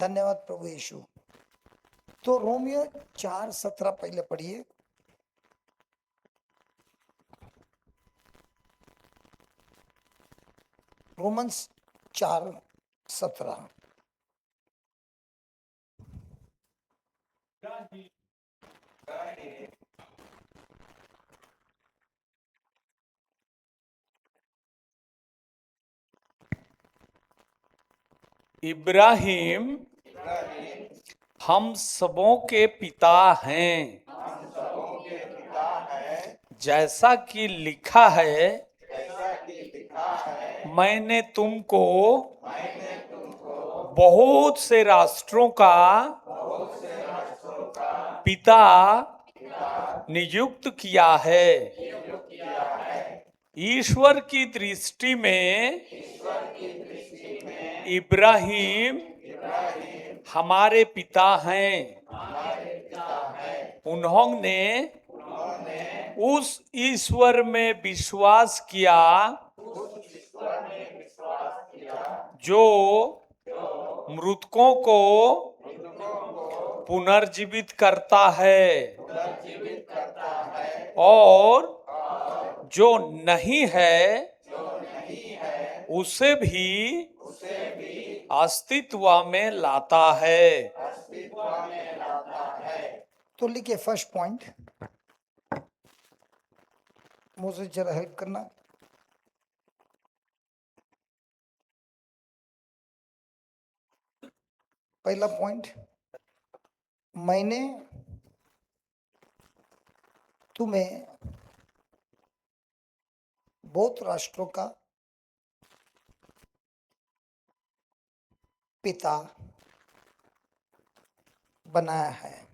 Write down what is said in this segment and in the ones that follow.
धन्यवाद प्रभु यीशु। तो रोमियो 4:17 पहले पढ़िए। रोमन्स 4:17। इब्राहिम हम सबों के पिता हैं, जैसा कि लिखा है, मैंने तुमको बहुत से राष्ट्रों का पिता नियुक्त किया है। ईश्वर की दृष्टि में इब्राहिम हमारे पिता हैं। उन्होंने उस ईश्वर में विश्वास किया जो मृतकों को पुनर्जीवित करता है और जो नहीं है उसे भी अस्तित्व में लाता है। तो लिखिए फर्स्ट पॉइंट, मुझे जरा हेल्प करना। पहला पॉइंट, मैंने तुम्हें बहुत राष्ट्रों का पिता बनाया है।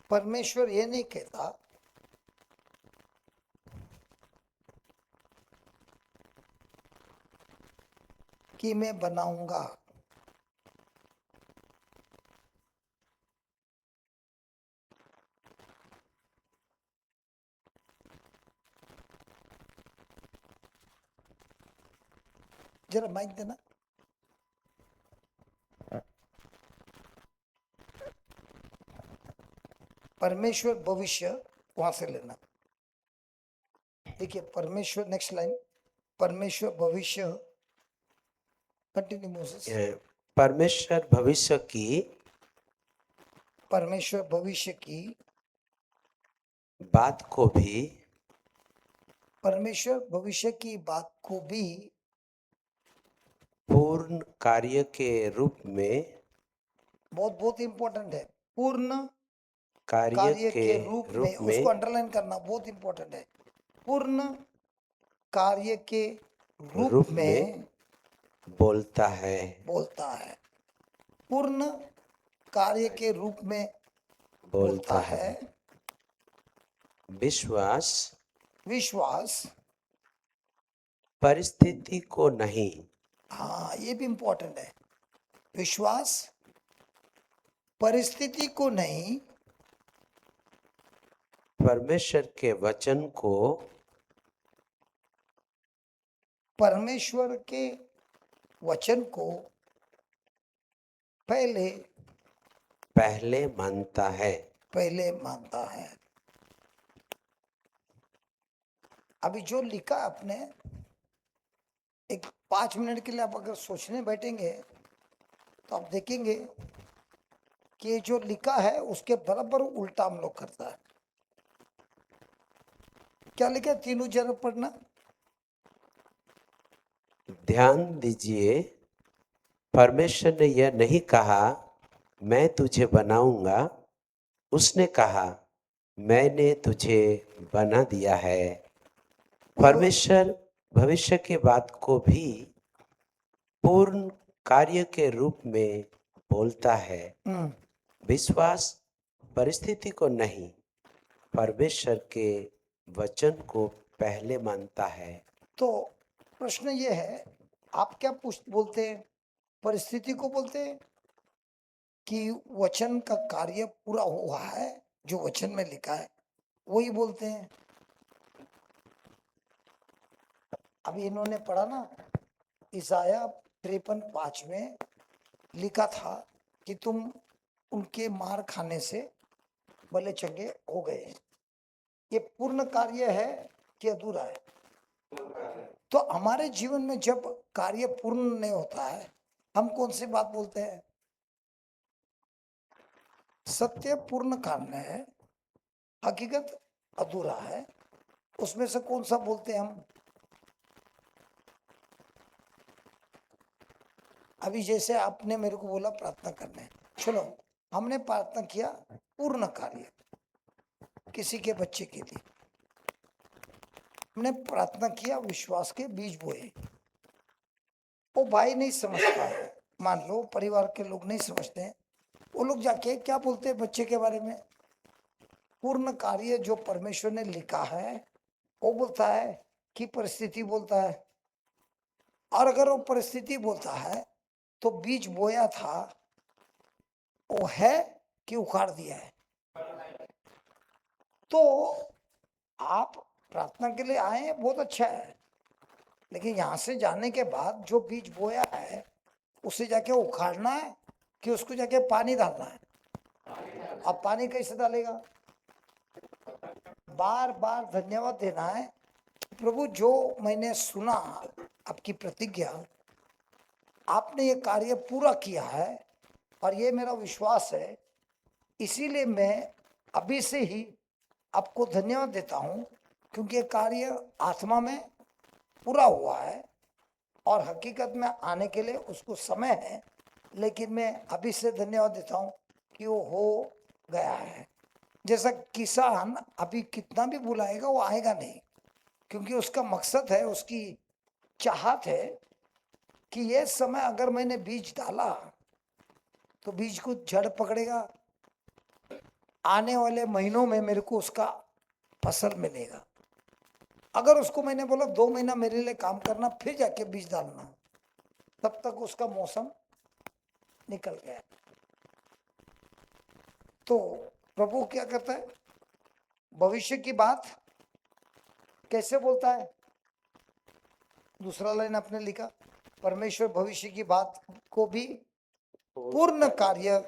परमेश्वर ये नहीं कहता कि मैं बनाऊंगा। जरा माइक देना। परमेश्वर भविष्य वहां से लेना। देखिए परमेश्वर, नेक्स्ट लाइन, परमेश्वर भविष्य, कंटिन्यू मोसेस। परमेश्वर भविष्य की बात को भी परमेश्वर भविष्य की बात को भी पूर्ण कार्य के रूप में, बहुत बहुत इंपॉर्टेंट है, पूर्ण कार्य कार्य के के रूप में, उसको में अंडरलाइन करना बहुत इंपॉर्टेंट है। पूर्ण कार्य के रूप रूप में में बोलता है। पूर्ण कार्य के रूप में बोलता है। विश्वास परिस्थिति को नहीं। हाँ, ये भी इंपॉर्टेंट है। विश्वास परिस्थिति को नहीं, परमेश्वर के वचन को पहले मानता है। अभी जो लिखा आपने, एक 5 मिनट के लिए आप अगर सोचने बैठेंगे तो आप देखेंगे कि जो लिखा है उसके बराबर उल्टा हम लोग करता है। क्या लिखा है, तीनों जरा पढ़ना। ध्यान दीजिए, परमेश्वर ने यह नहीं कहा मैं तुझे बनाऊंगा, उसने कहा मैंने तुझे बना दिया है। परमेश्वर भविष्य की बात को भी पूर्ण कार्य के रूप में बोलता है। विश्वास परिस्थिति को नहीं, परमेश्वर के वचन को पहले मानता है। तो प्रश्न ये है, आप क्या बोलते हैं, परिस्थिति को बोलते हैं कि वचन का कार्य पूरा हुआ है जो वचन में लिखा है? वही बोलते हैं। अभी इन्होंने पढ़ा ना, ईसाया 53:5 में लिखा था कि तुम उनके मार खाने से भले चंगे हो गए। ये पूर्ण कार्य है कि अधूरा है? तो हमारे जीवन में जब कार्य पूर्ण नहीं होता है, हम कौन सी बात बोलते हैं? सत्य पूर्ण कार्य है, हकीकत अधूरा है। उसमें से कौन सा बोलते हैं हम? अभी जैसे आपने मेरे को बोला प्रार्थना करने, चलो हमने प्रार्थना किया पूर्ण कार्य, किसी के बच्चे के लिए हमने प्रार्थना किया, विश्वास के बीज बोए। वो भाई नहीं समझता है, मान लो परिवार के लोग नहीं समझते हैं, वो लोग जाके क्या बोलते हैं बच्चे के बारे में? पूर्ण कार्य जो परमेश्वर ने लिखा है वो बोलता है कि परिस्थिति बोलता है? और अगर वो परिस्थिति बोलता है तो बीज बोया था वो है कि उखाड़ दिया है? तो आप प्रार्थना के लिए आए हैं, बहुत अच्छा है, लेकिन यहाँ से जाने के बाद जो बीज बोया है उसे जाके उखाड़ना है कि उसको जाके पानी डालना है? अब पानी कैसे डालेगा? बार बार धन्यवाद देना है, प्रभु जो मैंने सुना आपकी प्रतिज्ञा, आपने ये कार्य पूरा किया है और ये मेरा विश्वास है, इसीलिए मैं अभी से ही आपको धन्यवाद देता हूँ, क्योंकि ये कार्य आत्मा में पूरा हुआ है और हकीकत में आने के लिए उसको समय है, लेकिन मैं अभी से धन्यवाद देता हूँ कि वो हो गया है। जैसा किसान अभी कितना भी बुलाएगा वो आएगा नहीं, क्योंकि उसका मकसद है, उसकी चाहत है कि ये समय अगर मैंने बीज डाला तो बीज को जड़ पकड़ेगा, आने वाले महीनों में मेरे को उसका फसल मिलेगा। अगर उसको मैंने बोला 2 महीना मेरे लिए काम करना फिर जाके बीज डालना, तब तक उसका मौसम निकल गया। तो प्रभु क्या करता है? भविष्य की बात कैसे बोलता है? दूसरा लाइन आपने लिखा, परमेश्वर भविष्य की बात को भी पूर्ण कार्य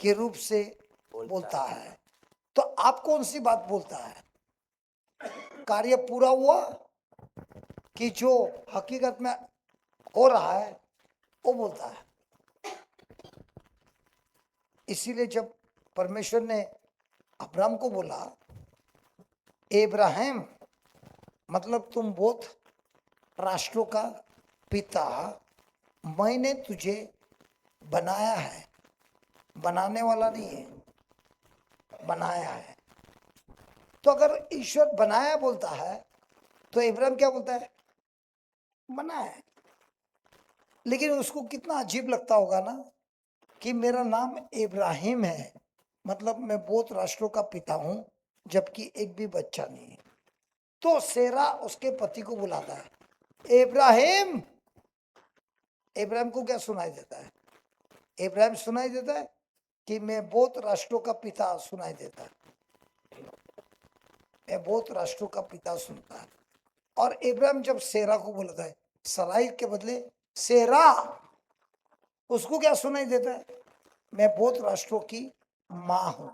के रूप से बोलता है। तो आप कौन सी बात बोलता है? कार्य पूरा हुआ कि जो हकीकत में हो रहा है वो बोलता है? इसीलिए जब परमेश्वर ने अब्राहम को बोला, इब्राहिम मतलब तुम बहुत राष्ट्रों का पिता, मैंने तुझे बनाया है, बनाने वाला नहीं है, बनाया है। तो अगर ईश्वर बनाया बोलता है तो इब्राहिम क्या बोलता है? बनाया है। लेकिन उसको कितना अजीब लगता होगा ना कि मेरा नाम इब्राहिम है, मतलब मैं बहुत राष्ट्रों का पिता हूं, जबकि एक भी बच्चा नहीं है। तो सेरा उसके पति को बुलाता है, इब्राहिम। इब्राहिम को क्या सुनाई देता है? इब्राहिम सुनाई देता है कि मैं बहुत राष्ट्रों का पिता सुनाई देता है, मैं बहुत राष्ट्रों का पिता सुनता है। और इब्राहिम जब सेरा को बोलता है, सराई के बदले सेरा, उसको क्या सुनाई देता है? मैं बहुत राष्ट्रों की माँ हूं।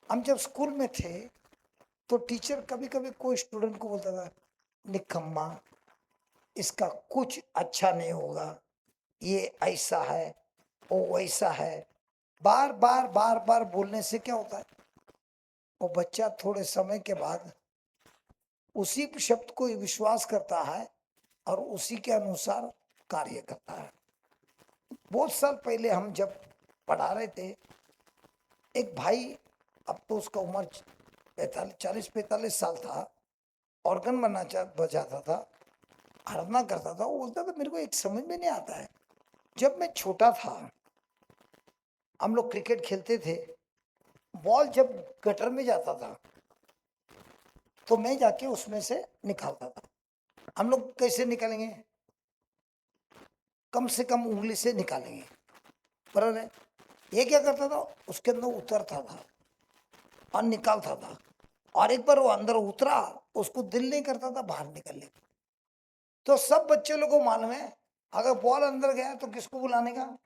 हम जब स्कूल में थे तो टीचर कभी कभी कोई स्टूडेंट को बोलता था, निकम्मा, इसका कुछ अच्छा नहीं होगा, ये ऐसा है, वो वैसा है। बार बार बार बार बोलने से क्या होता है? वो बच्चा थोड़े समय के बाद उसी शब्द को विश्वास करता है और उसी के अनुसार कार्य करता है। बहुत साल पहले हम जब पढ़ा रहे थे, एक भाई, अब तो उसका उम्र 40-45 साल था, ऑर्गन बजाता था, आराधना करता था। वो बोलता था मेरे को एक समझ में नहीं आता है, जब मैं छोटा था हम लोग क्रिकेट खेलते थे, बॉल जब गटर में जाता था तो मैं जाके उसमें से निकालता था। हम लोग कैसे निकालेंगे? कम से कम उंगली से निकालेंगे, बराबर है? ये क्या करता था? उसके अंदर उतरता था, और निकालता था, और एक बार वो अंदर उतरा, उसको दिल नहीं करता था बाहर निकलने का। तो सब बच्चे लोग को मालूम है, अगर बॉल अंदर गया तो किसको बुलाने का?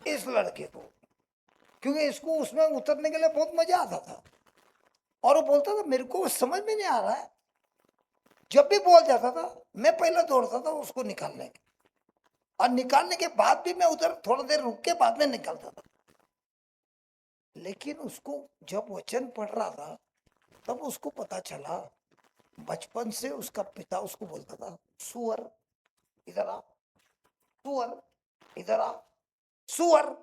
इस लड़के को, क्योंकि इसको उसमें उतरने के लिए बहुत मजा आता था। और वो बोलता था मेरे को समझ में नहीं आ रहा है, जब भी बॉल जाता था मैं पहले दौड़ता था उसको निकालने के, और निकालने के बाद भी मैं उधर थोड़ा देर रुक के बाद में निकालता था। लेकिन उसको जब वचन पढ़ रहा था तब उसको पता चला, बचपन से उसका पिता उसको बोलता था, सुअर इधर आ, सुअर इधर आ, सुअर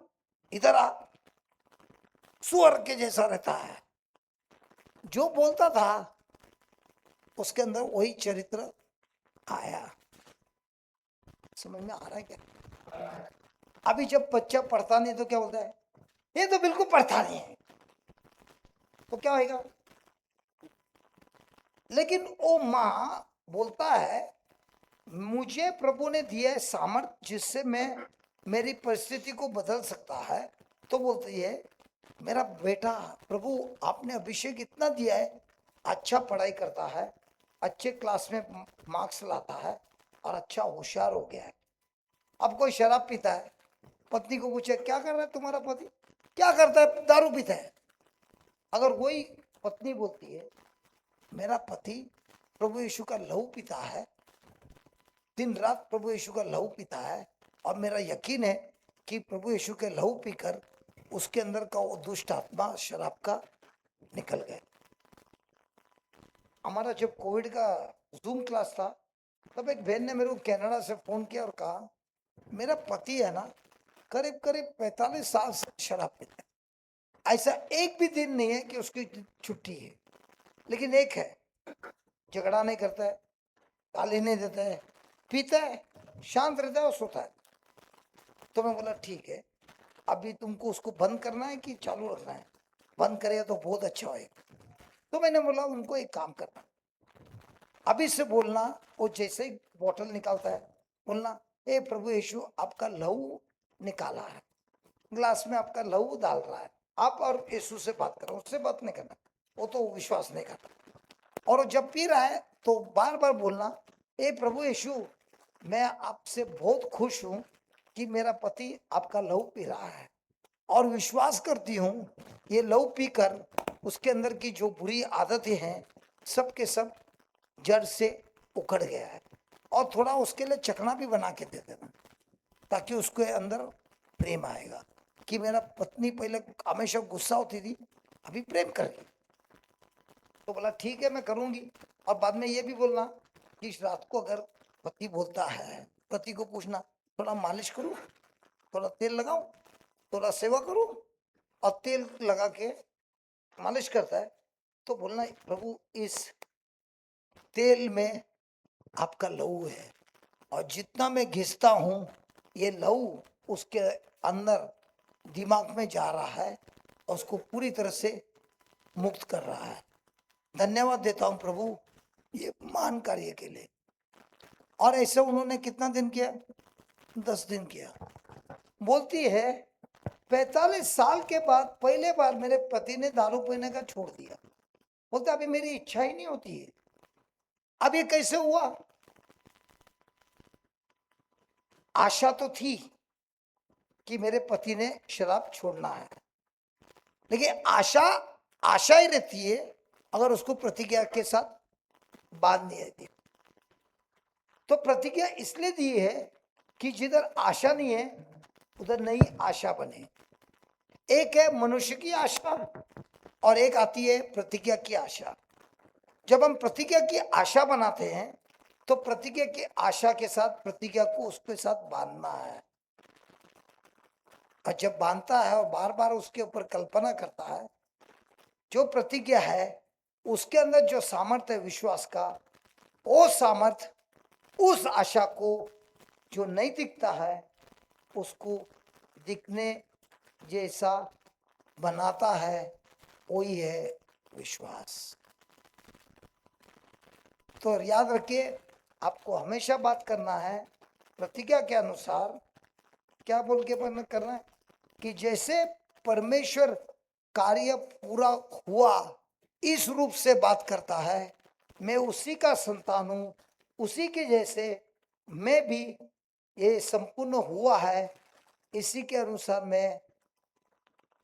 इधर आ, सुअर के जैसा रहता है। जो बोलता था उसके अंदर वही चरित्र आया। समझ में आ रहा है क्या? अभी जब बच्चा पढ़ता नहीं तो क्या बोलता है, ये तो बिल्कुल पढ़ता नहीं है, तो क्या होगा? लेकिन वो माँ बोलता है, मुझे प्रभु ने दिया है सामर्थ जिससे मैं मेरी परिस्थिति को बदल सकता है। तो बोलती है, मेरा बेटा, प्रभु आपने अभिषेक इतना दिया है, अच्छा पढ़ाई करता है, अच्छे क्लास में मार्क्स लाता है, और अच्छा होशियार हो गया है। अब कोई शराब पीता है, पत्नी को पूछे क्या कर रहा है तुम्हारा पति, क्या करता है? दारू पीता है। अगर वही पत्नी बोलती है, मेरा पति प्रभु यीशु का लहू पीता है, दिन रात प्रभु यीशु का लहू पीता है, और मेरा यकीन है कि प्रभु यीशु के लहू पीकर उसके अंदर का वो दुष्ट आत्मा शराब का निकल गया। हमारा जब कोविड का जूम क्लास था, तब एक बहन ने मेरे को कनाडा से फोन किया और कहा, मेरा पति है ना, करीब करीब 45 साल से शराब पीता है, ऐसा एक भी दिन नहीं है कि उसकी छुट्टी है। लेकिन एक है, झगड़ा नहीं करता है, गाली नहीं देता है, पीता है, शांत रहता है और सोता है। तो मैं बोला ठीक है, अभी तुमको उसको बंद करना है कि चालू रखना है? बंद करेगा तो बहुत अच्छा होएगा। तो मैंने बोला उनको एक काम करना, अभी से बोलना, वो जैसे ही बोतल निकालता है बोलना, ए प्रभु यीशु आपका लहू निकाला है, ग्लास में आपका लहू डाल रहा है, आप और यीशु से बात करो, उससे बात नहीं करना, वो तो विश्वास नहीं करता। और वो जब पी रहा है तो बार बार बोलना, ए प्रभु यीशु मैं आपसे बहुत खुश हूं कि मेरा पति आपका लहू पी रहा है, और विश्वास करती हूँ ये लहू पीकर उसके अंदर की जो बुरी आदतें हैं सब के सब जड़ से उखड़ गया है। और थोड़ा उसके लिए चखना भी बना के दे देना, ताकि उसके अंदर प्रेम आएगा, कि मेरा पत्नी पहले हमेशा गुस्सा होती थी, अभी प्रेम कर रही। तो बोला ठीक है मैं करूँगी। और बाद में ये भी बोलना कि रात को अगर पति बोलता है, पति को पूछना थोड़ा मालिश करूँ, थोड़ा तेल लगाऊं, थोड़ा सेवा करूं, और तेल लगा के मालिश करता है तो बोलना, प्रभु इस तेल में आपका लहू है, और जितना मैं घिसता हूँ ये लहू उसके अंदर दिमाग में जा रहा है और उसको पूरी तरह से मुक्त कर रहा है। धन्यवाद देता हूँ प्रभु ये महान कार्य के लिए। और ऐसे उन्होंने कितना दिन किया? 10 दिन किया। बोलती है 45 साल के बाद पहले बार मेरे पति ने दारू पीने का छोड़ दिया। बोलते अभी मेरी इच्छा ही नहीं होती है। अब ये कैसे हुआ? आशा तो थी कि मेरे पति ने शराब छोड़ना है, लेकिन आशा आशा ही रहती है अगर उसको प्रतिज्ञा के साथ बांध नहीं रहती। तो प्रतिज्ञा इसलिए दी है कि जिधर आशा नहीं है उधर नई आशा बने। एक है मनुष्य की आशा और एक आती है प्रतिज्ञा की आशा। जब हम प्रतिज्ञा की आशा बनाते हैं तो प्रतिज्ञा की आशा के साथ प्रतिज्ञा को उसके साथ बांधना है, और जब बांधता है और बार बार उसके ऊपर कल्पना करता है, जो प्रतिज्ञा है उसके अंदर जो सामर्थ्य है विश्वास का, वो सामर्थ्य उस आशा को जो नहीं दिखता है उसको दिखने जैसा बनाता है, वही है विश्वास। तो याद रखिए, आपको हमेशा बात करना है प्रतिज्ञा के अनुसार। क्या बोल के करना है कि जैसे परमेश्वर कार्य पूरा हुआ इस रूप से बात करता है। मैं उसी का संतान हूँ, उसी के जैसे मैं भी ये संपूर्ण हुआ है, इसी के अनुसार मैं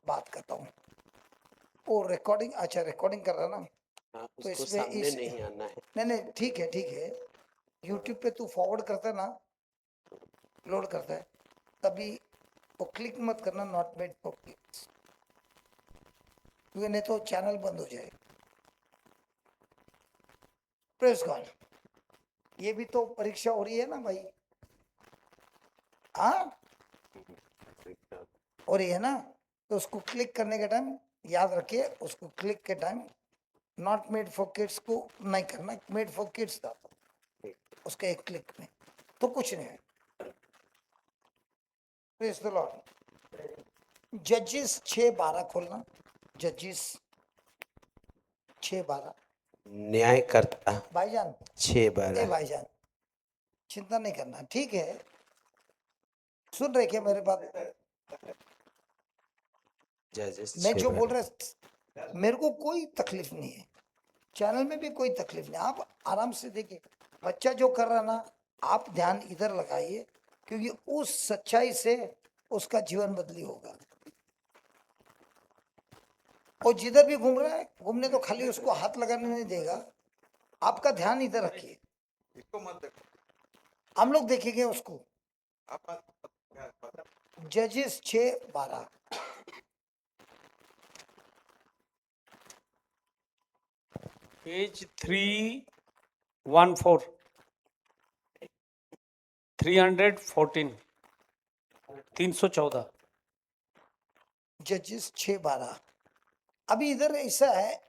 बात करता हूँ। वो रिकॉर्डिंग, अच्छा रिकॉर्डिंग कर रहा ना, हाँ, तो उसको इसमें सामने नहीं आना है। नहीं नहीं ठीक है ठीक है। यूट्यूब पे तू फॉरवर्ड करता है ना, लोड करता है, तभी वो क्लिक मत करना, नॉट मेड फॉर क्लिक्स, क्योंकि नहीं तो चैनल बंद हो जाएगा। Press God. ये भी तो परीक्षा हो रही है ना भाई, हाँ हो रही है ना, तो उसको क्लिक करने के टाइम याद रखिए, उसको क्लिक के time not made for kids को नहीं करना, मेड फॉर किड्स था उसके एक क्लिक में, तो कुछ नहीं है। Praise the Lord. जजिस 6:12 खोलना, जजिस 6:12। न्यायकर्ता भाईजान, 6:12। भाईजान चिंता नहीं करना, ठीक है, सुन रहे क्या मेरे बात? जजेस मैं जो बोल 6:12। रहा, मेरे को कोई तकलीफ नहीं है, चैनल में भी कोई तकलीफ नहीं, आप आराम से देखिए। बच्चा जो कर रहा ना, आप ध्यान इधर लगाइए, क्योंकि उस सच्चाई से उसका जीवन बदली होगा। और जिधर भी घूम रहा है, घूमने तो खाली उसको हाथ लगाने नहीं देगा, आपका ध्यान इधर रखिए, इसको मत देखो। हम लोग देखेंगे उसको। आप जजेस 6:12। पेज 314, 314, 314। जजेस 6:12। अभी इधर ऐसा है,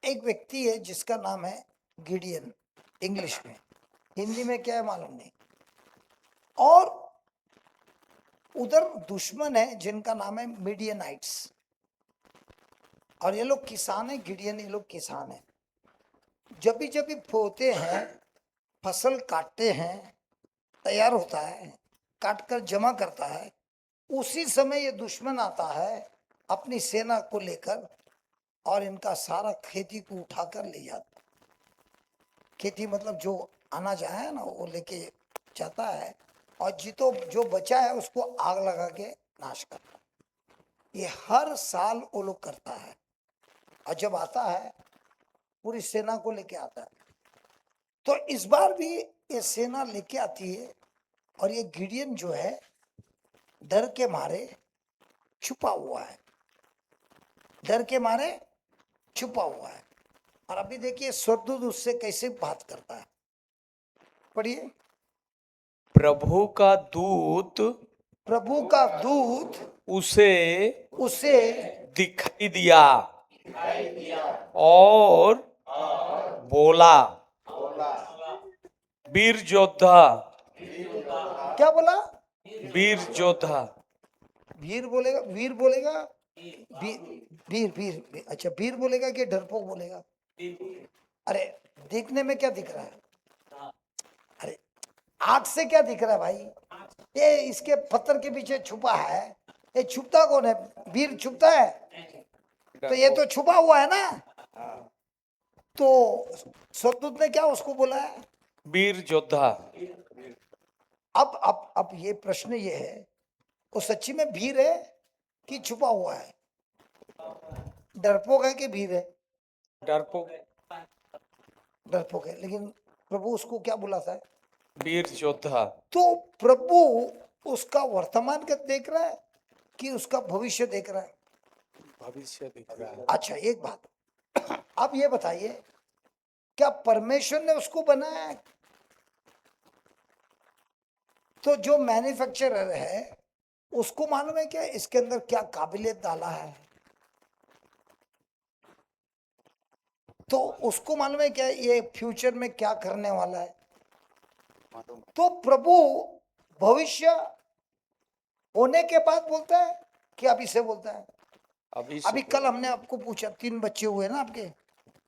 एक व्यक्ति है जिसका नाम है गिडियन, इंग्लिश में, हिंदी में क्या है मालूम नहीं, और उधर दुश्मन है जिनका नाम है मीडियनाइट्स, और ये लोग किसान है, गिडियन ये लोग किसान है। जब भी बोते हैं, फसल काटते हैं, तैयार होता है, काट कर जमा करता है, उसी समय ये दुश्मन आता है अपनी सेना को लेकर, और इनका सारा खेती को उठाकर ले जाता है। खेती मतलब जो अनाज आया है ना, वो लेके जाता है, और जितो जो बचा है उसको आग लगा के नाश करता है। ये हर साल वो लोग करता है, और जब आता है पूरी सेना को लेके आता है। तो इस बार भी ये सेना लेके आती है, और ये गिडियन जो है डर के मारे छुपा हुआ है, डर के मारे छुपा हुआ है। और अभी देखिए स्वर्गदूत उससे कैसे बात करता है, पढ़िए। प्रभु का दूत प्रभु का दूत उसे उसे दिखाई दिया और बोला, वीर योद्धा, क्या बोला? वीर योद्धा। वीर बोलेगा, वीर बोलेगा, वीर वीर वीर, अच्छा वीर बोलेगा कि डरपोक बोलेगा? अरे देखने में क्या दिख रहा है? अरे आंख से क्या दिख रहा है भाई? ये इसके पत्थर के पीछे छुपा है, ये छुपता कौन है? वीर छुपता है, तो ये तो छुपा हुआ है ना। तो स्वर्गदूत ने क्या उसको बोला है? वीर योद्धा। अब ये प्रश्न ये है, वो सच्ची में वीर है कि छुपा हुआ है? डरपोक है कि वीर है? डरपोक, डरपोक है, लेकिन प्रभु उसको क्या बुलाता है? वीर योद्धा। तो प्रभु उसका वर्तमान का देख रहा है कि उसका भविष्य देख रहा है? भविष्य दिख रहा है। अच्छा एक बात, अब ये बताइए, क्या परमेश्वर ने उसको बनाया है? तो जो मैन्युफैक्चरर है उसको मालूम है क्या इसके अंदर क्या काबिलियत डाला है? तो उसको मालूम है क्या ये फ्यूचर में क्या करने वाला है? तो प्रभु भविष्य होने के बाद बोलता है कि अभी से बोलता है? अभी कल हमने आपको पूछा, 3 बच्चे हुए ना आपके,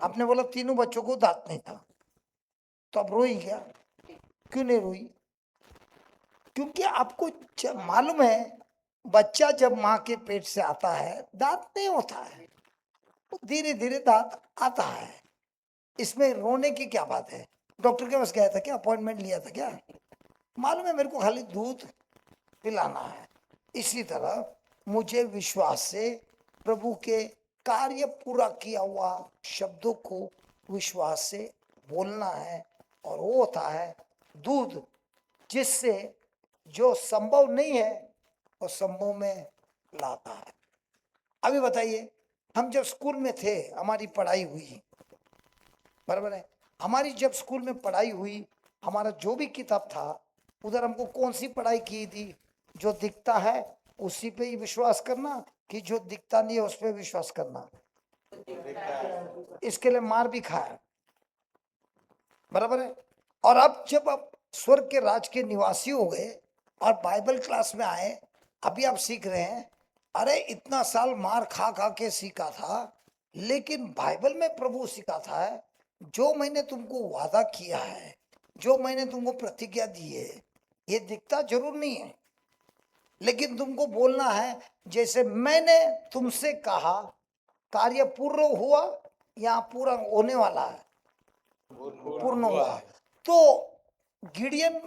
आपने बोला तीनों बच्चों को दांत नहीं था, तो अब रोई क्या? क्यों नहीं रोई? क्योंकि आपको मालूम है बच्चा जब माँ के पेट से आता है दांत नहीं होता है, धीरे धीरे दांत आता है। इसमें रोने की क्या बात है? डॉक्टर के पास गया था क्या? अपॉइंटमेंट लिया था क्या? मालूम है मेरे को खाली दूध पिलाना है। इसी तरह मुझे विश्वास से प्रभु के कार्य पूरा किया हुआ शब्दों को विश्वास से बोलना है, और वो होता है दूध, जिससे जो संभव नहीं है वो संभव में लाता है। अभी बताइए, हम जब स्कूल में थे हमारी पढ़ाई हुई, बराबर है, हमारी जब स्कूल में पढ़ाई हुई, हमारा जो भी किताब था उधर हमको कौन सी पढ़ाई की थी? जो दिखता है उसी पे ही विश्वास करना, कि जो दिखता नहीं है उस पे विश्वास करना। इसके लिए मार भी खाया, बराबर है। और अब जब आप स्वर्ग के राज के निवासी हो गए और बाइबल क्लास में आए, अभी आप सीख रहे हैं, अरे इतना साल मार खा खा के सीखा था, लेकिन बाइबल में प्रभु सिखाता है जो मैंने तुमको वादा किया है, जो मैंने तुमको प्रतिज्ञा दी है, ये दिखता जरूर नहीं है, लेकिन तुमको बोलना है जैसे मैंने तुमसे कहा, कार्य पूर्ण हुआ या पूरा होने वाला है? पूर्ण हुआ। तो गिडियन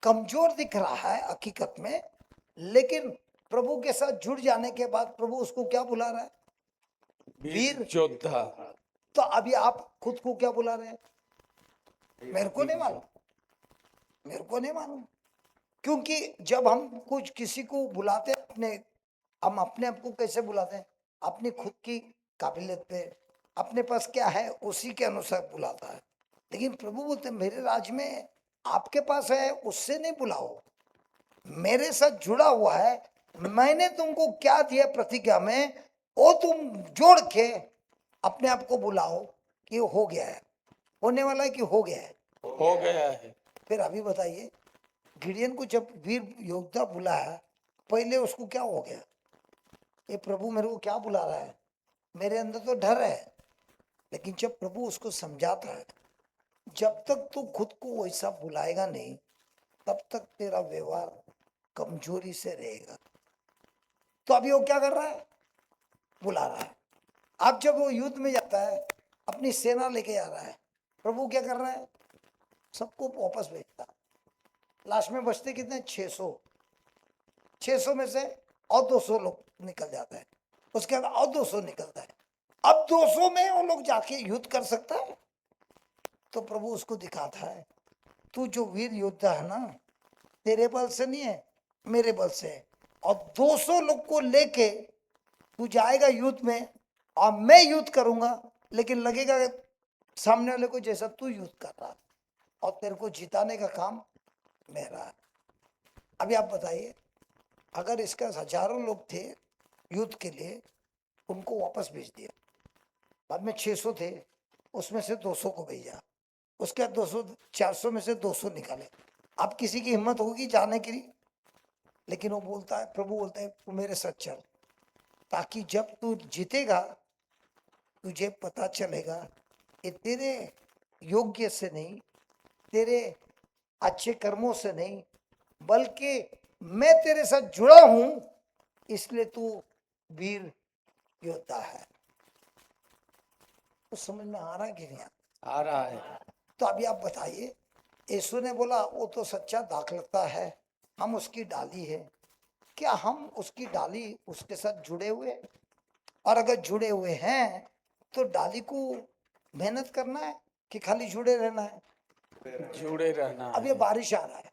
कमजोर दिख रहा है हकीकत में, लेकिन प्रभु के साथ जुड़ जाने के बाद प्रभु उसको क्या बुला रहा है? वीर योद्धा। तो अभी आप खुद को क्या बुला रहे हैं? मेरे को नहीं मालूम, मेरे को नहीं मालूम। क्योंकि जब हम कुछ किसी को बुलाते हैं हम अपने आप को कैसे बुलाते हैं? अपनी खुद की काबिलियत पे, अपने पास क्या है उसी के अनुसार बुलाता है। लेकिन प्रभु बोलते मेरे राज में आपके पास है उससे नहीं बुलाओ, मेरे साथ जुड़ा हुआ है, मैंने तुमको क्या दिया प्रतिज्ञा में, वो तुम जोड़ के अपने आप को बुलाओ कि हो गया है, होने वाला है कि हो गया है। हो गया है। फिर अभी बताइए, गिडियन को जब वीर योद्धा बुलाया, पहले उसको क्या हो गया? ये प्रभु मेरे को क्या बुला रहा है? मेरे अंदर तो डर है। लेकिन जब प्रभु उसको समझाता है, जब तक तू खुद को वैसा बुलाएगा नहीं, तब तक तेरा व्यवहार कमजोरी से रहेगा। तो अभी वो क्या कर रहा है? बुला रहा है। अब जब वो युद्ध में जाता है, अपनी सेना लेके जा रहा है, प्रभु क्या कर रहा है? सबको वापस भेजता। लास्ट में बचते कितने? 600। 600 में से और 200 लोग निकल जाता है, उसके बाद और 200 निकलता है। अब 200 में वो लोग जाके युद्ध कर सकता है? तो प्रभु उसको दिखाता है, तू जो वीर योद्धा है ना, तेरे बल से नहीं है, मेरे बल से है। और 200 लोग को लेके तू जाएगा युद्ध में, और मैं युद्ध करूंगा, लेकिन लगेगा सामने वाले को जैसा तू युद्ध कर रहा, और तेरे को जिताने का काम मेरा है। अभी आप बताइए, अगर इसका हजारों लोग थे युद्ध के लिए, उनको वापस भेज दिया, बाद में 600 थे, उसमें से 200 को भेजा, उसके बाद 200, 400 में से 200 निकाले। अब किसी की हिम्मत होगी जाने के लिए? लेकिन वो बोलता है, प्रभु बोलता है तू मेरे साथ चल, ताकि जब तू जीतेगा तुझे पता चलेगा कि तेरे योग्य से नहीं, तेरे अच्छे कर्मों से नहीं, बल्कि मैं तेरे साथ जुड़ा हूं, इसलिए तू वीर योद्धा है। तो समझ में आ रहा है कि नहीं आ रहा है। तो अभी आप बताइए, यीशु ने बोला वो तो सच्चा दाखलता है, हम उसकी डाली है, क्या हम उसकी डाली उसके साथ जुड़े हुए? और अगर जुड़े हुए हैं तो डाली को मेहनत करना है कि खाली जुड़े रहना है? जुड़े रहना अब ये बारिश आ रहा है,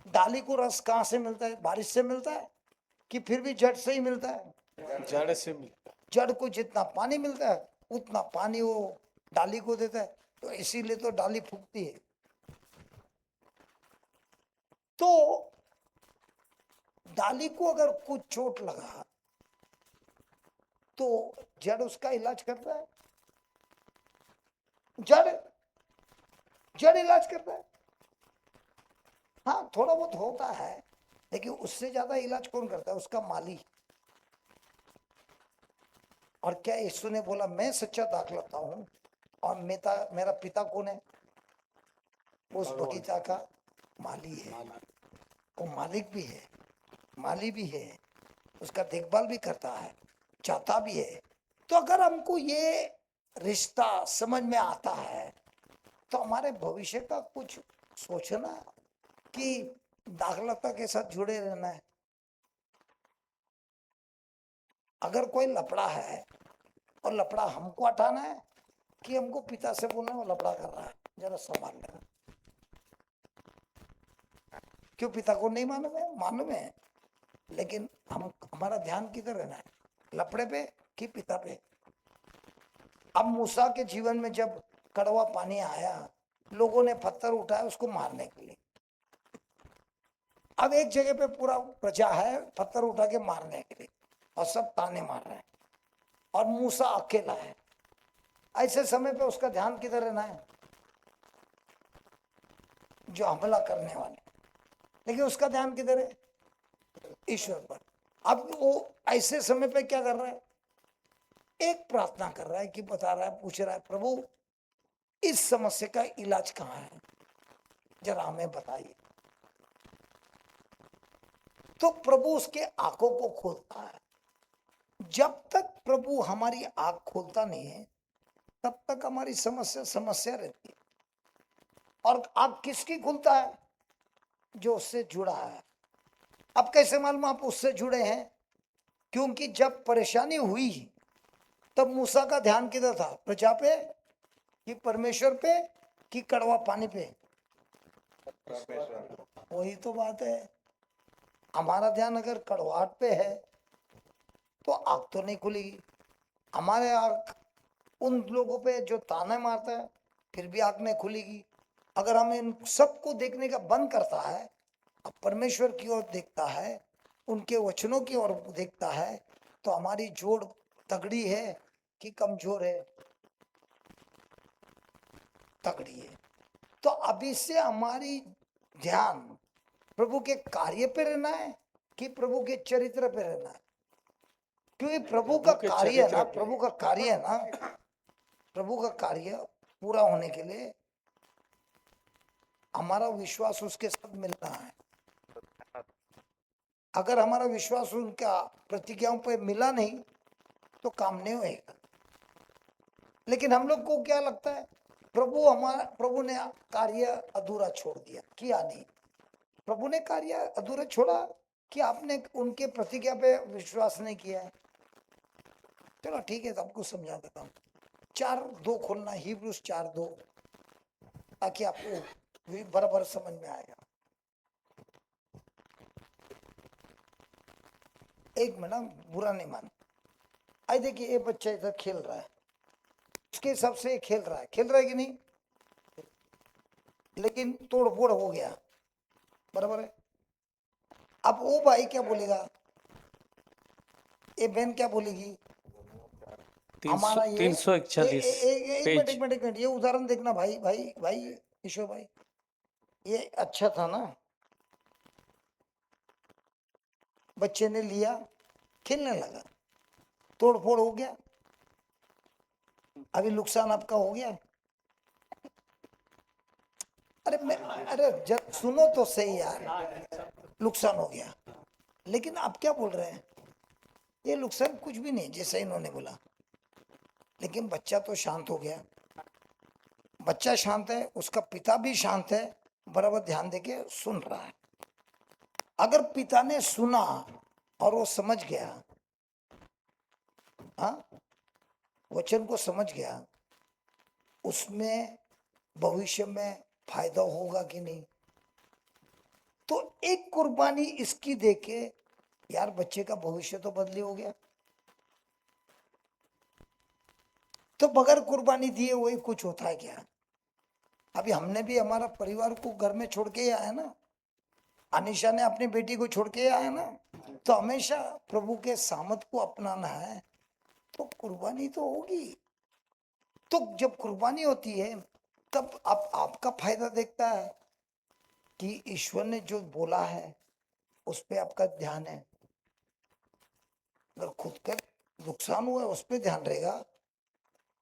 डाली को रस कहाँ से मिलता है? बारिश से मिलता है कि फिर भी जड़ से ही मिलता है? जड़ से मिलता। जड़ को जितना पानी मिलता है उतना पानी वो डाली को देता है, तो इसीलिए तो डाली फूकती है। तो डाली को अगर कुछ चोट लगा तो जड़ उसका इलाज करता है? जड़ इलाज करता है। हाँ, थोड़ा बहुत होता है, लेकिन उससे ज्यादा इलाज कौन करता है? उसका माली। और क्या यीशु ने बोला मैं सच्चा दाखलता हूं, और मेरा पिता कौन है? उस बगीचा का माली है। वो मालिक भी है, माली भी है, उसका देखभाल भी करता है, चाहता भी है। तो अगर हमको ये रिश्ता समझ में आता है तो हमारे भविष्य का कुछ सोचना कि दाखलता के साथ जुड़े रहना है। अगर कोई लफड़ा है और लफड़ा हमको हटाना है कि हमको पिता से बोलना वो लफड़ा कर रहा है, जरा संभाल लेना। क्यों पिता को नहीं मालूम है, लेकिन हमारा ध्यान किधर रहना है, लफड़े पे कि पिता पे। अब मूसा के जीवन में जब कड़वा पानी आया, लोगों ने पत्थर उठाया उसको मारने के लिए। अब एक जगह पे पूरा प्रजा है पत्थर उठा के मारने के लिए और सब ताने मार रहे हैं और मूसा अकेला है। ऐसे समय पे उसका ध्यान किधर रहना है, जो हमला करने वाले, लेकिन उसका ध्यान किधर है, ईश्वर पर। अब वो ऐसे समय पे क्या कर रहा है, एक प्रार्थना कर रहा है कि बता रहा है, पूछ रहा है, प्रभु इस समस्या का इलाज कहाँ है, जरा हमें बताइए। तो प्रभु उसके आंखों को खोलता है। जब तक प्रभु हमारी आंख खोलता नहीं है तब तक हमारी समस्या रहती है। और आंख किसकी खुलता है, जो उससे जुड़ा है। अब कैसे मालूम आप उससे जुड़े हैं, क्योंकि जब परेशानी हुई तब मूसा का ध्यान किधर था, प्रजा पे कि परमेश्वर पे कि कड़वा पानी पे। वही तो बात है, हमारा ध्यान अगर कड़वाहट पे है तो आंख तो नहीं खुलेगी। हमारे आंख उन लोगों पे जो ताने मारता है फिर भी आंख नहीं खुलेगी। अगर हम इन सबको देखने का बंद करता है, अब परमेश्वर की ओर देखता है, उनके वचनों की ओर देखता है, तो हमारी जोड़ तगड़ी है कि कमजोर है, तगड़ी है। तो अभी से हमारी ध्यान प्रभु के कार्य पे रहना है कि प्रभु के चरित्र पे रहना है। क्योंकि प्रभु का के कार्य है ना, चरित्र पे। प्रभु का कार्य है ना, प्रभु का कार्य पूरा होने के लिए हमारा विश्वास उसके साथ मिलना है। अगर हमारा विश्वास उनका प्रतिज्ञाओं पे मिला नहीं तो काम नहीं होएगा। लेकिन हम लोग को क्या लगता है, प्रभु ने कार्य अधूरा छोड़ दिया, किया नहीं। प्रभु ने कार्य अधूरा छोड़ा कि आपने उनके प्रतिज्ञा पे विश्वास नहीं किया है। चलो ठीक है, तो आपको समझा देता हूँ। 4:2 खोलना, हिब्रूस 4:2, ताकि आपको भी बराबर समझ में आएगा। एक मिनट, बुरा नहीं मान। आई देखिए, ये बच्चा इधर खेल रहा है, उसके हिसाब से खेल रहा है कि नहीं, लेकिन तोड़ फोड़ हो गया, बराबर है। अब वो भाई क्या बोलेगा, ये बहन क्या बोलेगी, हमारा ये 341 एक मिनट, ये उदाहरण देखना भाई, ईश्वर भाई, ये अच्छा था ना, बच्चे ने लिया, खेलने लगा, तोड़ फोड़ हो गया, अभी नुकसान आपका हो गया। अरे सुनो तो सही यार, नुकसान हो गया, लेकिन आप क्या बोल रहे हैं, ये नुकसान कुछ भी नहीं, जैसे इन्होंने बोला। लेकिन बच्चा तो शांत हो गया, बच्चा शांत है, उसका पिता भी शांत है, बराबर ध्यान देके सुन रहा है। अगर पिता ने सुना और वो समझ गया, हाँ, वचन को समझ गया, उसमें भविष्य में फायदा होगा कि नहीं। तो एक कुर्बानी इसकी देके यार बच्चे का भविष्य तो बदली हो गया। तो बगैर कुर्बानी दिए वही कुछ होता है क्या। अभी हमने भी हमारा परिवार को घर में छोड़ के ही आया ना, अनिशा ने अपनी बेटी को छोड़ के आया ना। तो हमेशा प्रभु के सामत को अपनाना है तो कुर्बानी तो होगी। तो जब कुर्बानी होती है तब आपका फायदा देखता है कि ईश्वर ने जो बोला है उस पे आपका ध्यान है। अगर खुद का नुकसान हुआ उस पे ध्यान रहेगा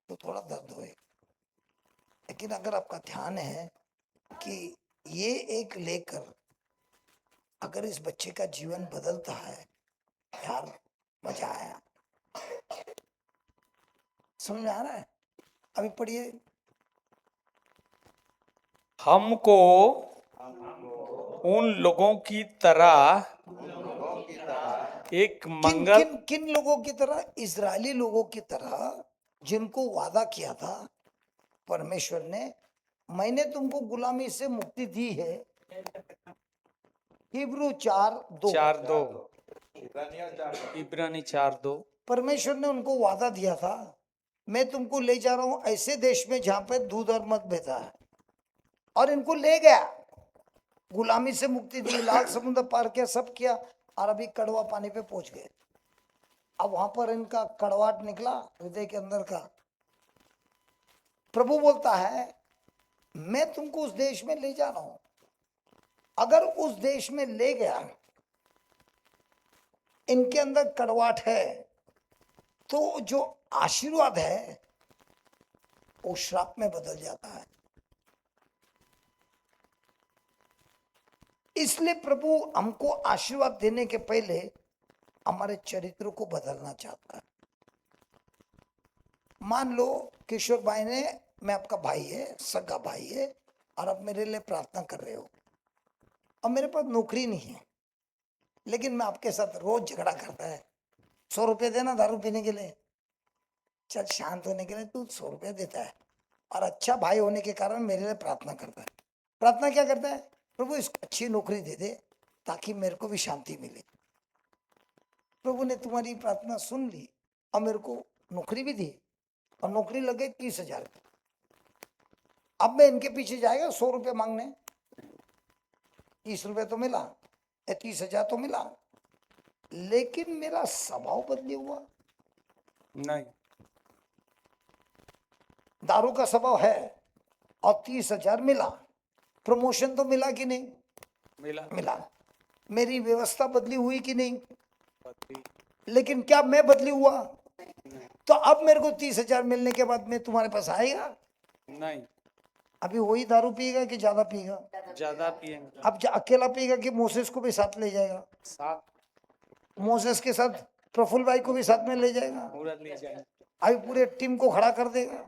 तो थोड़ा दर्द होएगा। लेकिन अगर आपका ध्यान है कि ये एक लेकर अगर इस बच्चे का जीवन बदलता है यार मजा आया। समझ में आ रहा है? अभी पढ़िए। हमको उन लोगों की तरह एक किन मंगल किन किन लोगों की तरह? इजरायली लोगों की तरह, जिनको वादा किया था परमेश्वर ने, मैंने तुमको गुलामी से मुक्ति दी है। हिब्रू 4:2। 4:2 इब्रानियों 4:2। इब्रानी 4:2 परमेश्वर ने उनको वादा दिया था, मैं तुमको ले जा रहा हूं ऐसे देश में जहां पे दूध और मध बहता है, और इनको ले गया, गुलामी से मुक्ति दी, लाल समुद्र पार किया, सब किया, और अभी कड़वा पानी पे पहुंच गए। अब वहां पर इनका कड़वाहट निकला हृदय के अंदर का। प्रभु बोलता है मैं तुमको उस देश में ले जा रहा हूं। अगर उस देश में ले गया, इनके अंदर कड़वाहट है, तो जो आशीर्वाद है वो श्राप में बदल जाता है। इसलिए प्रभु हमको आशीर्वाद देने के पहले हमारे चरित्र को बदलना चाहता है। मान लो किशोर भाई ने, मैं आपका भाई है, सगा भाई है, और आप मेरे लिए प्रार्थना कर रहे हो, और मेरे पास नौकरी नहीं है, लेकिन मैं आपके साथ रोज झगड़ा करता है, 100 रुपये देना दारू पीने के लिए, चल शांत होने के लिए तू 100 रुपया देता है, और अच्छा भाई होने के कारण मेरे लिए प्रार्थना करता है। प्रार्थना क्या करता है? प्रभु इसको अच्छी नौकरी दे दे ताकि मेरे को भी शांति मिले। प्रभु ने तुम्हारी प्रार्थना सुन ली और मेरे को नौकरी भी दी, और नौकरी लग गई 30,000। अब मैं इनके पीछे जाएगा 100 रुपये मांगने? 30 रुपये तो मिला, 30,000 तो मिला, लेकिन मेरा स्वभाव बदले हुआ। नहीं, दारू का स्वभाव है और 30,000 मिला, प्रमोशन तो मिला कि नहीं? मिला मिला। मेरी व्यवस्था बदली हुई कि नहीं? पति लेकिन क्या मैं बदली हुआ? तो अब मेरे को 30,000 मिलने के बाद मैं तुम्हारे पास आएगा? नहीं, अभी वही दारू पिएगा कि ज्यादा पिएगा? ज्यादा पिएंगे। अब अकेला पिएगा कि मोसेस को भी साथ ले जाएगा? साथ मोसेस के साथ प्रफुल्ल भाई को भी साथ में ले जाएगा? पूरा ले जाएंगे। अभी पूरे टीम को खड़ा कर देगा।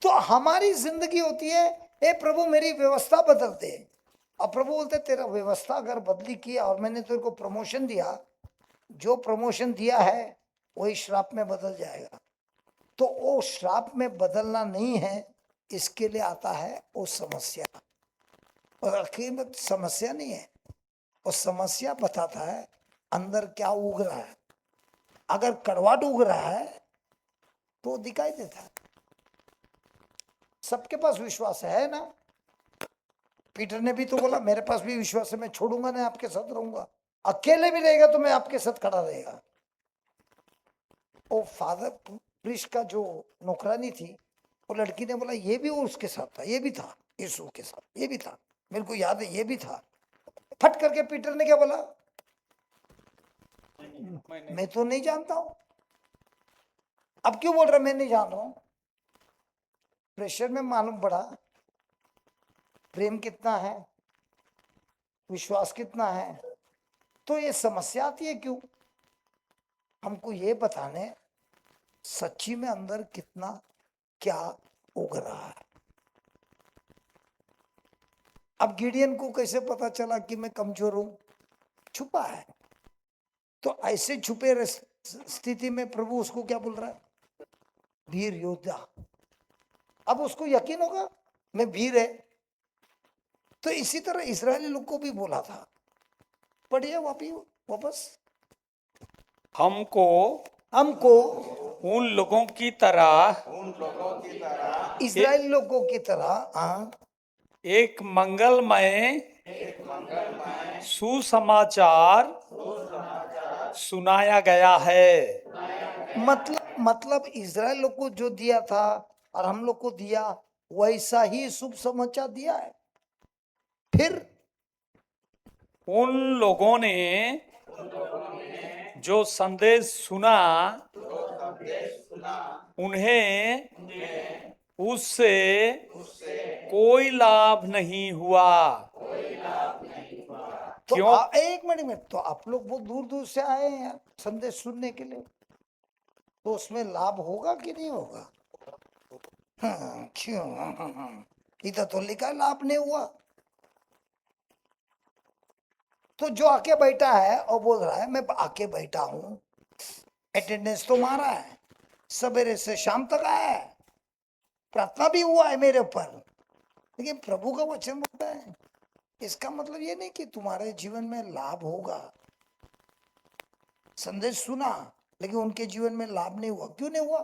तो हमारी जिंदगी होती है, ए प्रभु मेरी व्यवस्था बदल दे। और प्रभु बोलते तेरा व्यवस्था अगर बदली किया और मैंने तेरे को प्रमोशन दिया, जो प्रमोशन दिया है वही श्राप में बदल जाएगा। तो वो श्राप में बदलना नहीं है, इसके लिए आता है वो समस्या। और आखिर में समस्या नहीं है, वो समस्या बताता है अंदर क्या उग रहा है। अगर कड़वाहट उग रहा है तो दिखाई देता है। सबके पास विश्वास है ना? पीटर ने भी तो बोला मेरे पास भी विश्वास है, मैं छोड़ूंगा नहीं, आपके साथ रहूंगा, अकेले भी रहेगा तो मैं आपके साथ खड़ा रहेगा। वो फादर प्रीस्ट का जो नौकरानी थी, वो लड़की ने बोला ये भी उसके साथ था, ये भी था यीशु के साथ, ये भी था, मेरे को याद है ये भी था। फट करके पीटर ने क्या बोला? मैं तो नहीं जानता हूं। अब क्यों बोल रहा मैं नहीं जान रहा हूं? प्रेशर में मालूम पड़ा प्रेम कितना है, विश्वास कितना है। तो ये समस्या आती है क्यों? हमको ये बताने सच्ची में अंदर कितना क्या उग रहा है। अब गिडियन को कैसे पता चला कि मैं कमजोर हूं? छुपा है। तो ऐसे छुपे स्थिति में प्रभु उसको क्या बोल रहा है? वीर योद्धा। अब उसको यकीन होगा मैं वीर है। तो इसी तरह इस्राएली लोग को भी बोला था। पढ़िए वापस। हमको हमको उन लोगों की तरह इस्राएली लोगों की तरह एक मंगलमय सुसमाचार सुनाया गया है। मतलब इस्राएल लोग को जो दिया था और हम लोग को दिया वैसा ही शुभ समाचार दिया है। फिर उन लोगों ने जो संदेश सुना उन्हें उससे कोई लाभ नहीं हुआ। तो क्यों? एक मिनट, तो आप लोग बहुत दूर दूर से आए हैं यार संदेश सुनने के लिए, तो उसमें लाभ होगा कि नहीं होगा? हाँ, क्यों? इधर तो लिखा है लाभ नहीं हुआ। तो जो आके बैठा है और बोल रहा है मैं आके बैठा हूं, अटेंडेंस तो मारा है, सवेरे से शाम तक आया है, प्रार्थना भी हुआ है मेरे ऊपर, लेकिन प्रभु का वचन बोलता है, इसका मतलब ये नहीं कि तुम्हारे जीवन में लाभ होगा। संदेश सुना लेकिन उनके जीवन में लाभ नहीं हुआ। क्यों नहीं हुआ?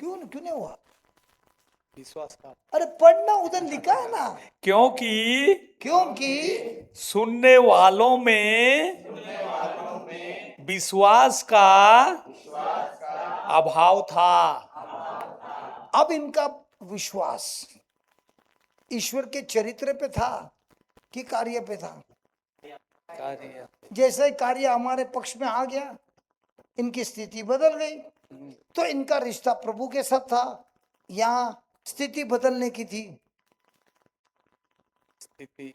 क्यों नहीं हुआ? विश्वास का, अरे पढ़ना, उधर लिखा है ना। क्योंकि क्योंकि सुनने वालों में विश्वास का अभाव था। अब इनका विश्वास ईश्वर के चरित्र पे था कि कार्य पे था? कार्य। जैसे कार्य हमारे पक्ष में आ गया, इनकी स्थिति बदल गई। तो इनका रिश्ता प्रभु के साथ था, यहाँ स्थिति बदलने की थी। स्थिति।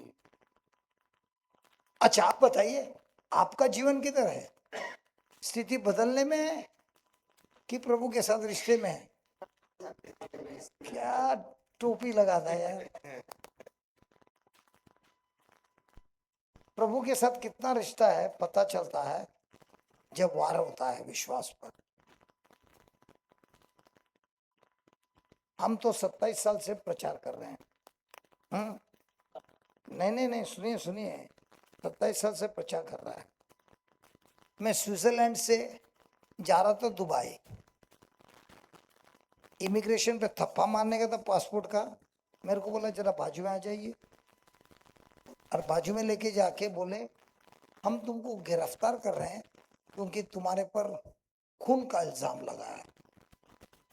अच्छा आप बताइए, आपका जीवन किधर है? स्थिति बदलने में है कि प्रभु के साथ रिश्ते में है? क्या टोपी लगाता है यार। प्रभु के साथ कितना रिश्ता है पता चलता है जब वार होता है विश्वास पर। हम तो 27 साल से प्रचार कर रहे हैं। नहीं, सुनिए 27 साल से प्रचार कर रहा है। मैं स्विट्जरलैंड से जा रहा था दुबई, इमिग्रेशन पे थप्पा मारने का था पासपोर्ट का। मेरे को बोला जरा बाजू में आ जाइए, और बाजू में लेके जाके बोले हम तुमको गिरफ्तार कर रहे हैं क्योंकि तुम्हारे पर खून का इल्जाम लगा है,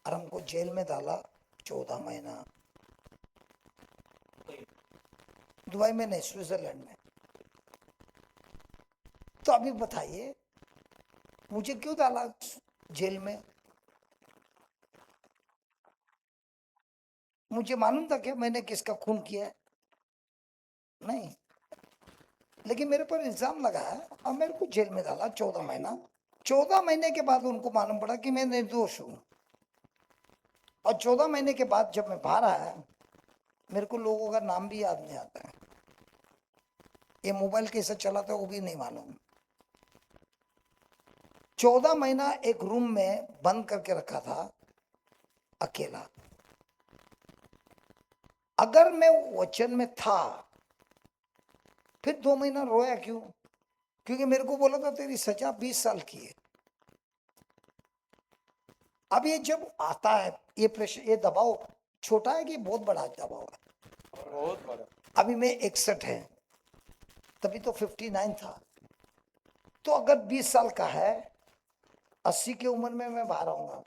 और हमको जेल में डाला 14 महीना। दुबई में नहीं, स्विट्जरलैंड में। तो अभी बताइए मुझे क्यों डाला जेल में? मुझे मालूम था क्या मैंने किसका खून किया है? नहीं, लेकिन मेरे पर इल्जाम लगा है और मेरे को जेल में डाला 14 महीना। 14 महीने के बाद उनको मालूम पड़ा कि मैं निर्दोष हूं, और 14 महीने के बाद जब मैं बाहर आया, मेरे को लोगों का नाम भी याद नहीं आता है, ये मोबाइल कैसे चलाता है वो भी नहीं मालूम। 14 महीना एक रूम में बंद करके रखा था अकेला। अगर मैं वचन में था, फिर 2 महीना रोया क्यों? क्योंकि मेरे को बोला था तेरी सजा 20 साल की है। अब ये जब आता है, ये प्रेशर, ये दबाव छोटा है कि बहुत बड़ा दबाव है? बहुत बड़ा। अभी मैं 61 है, तभी तो 59 था। तो अगर 20 साल का है, 80 की उम्र में मैं बाहर आऊंगा,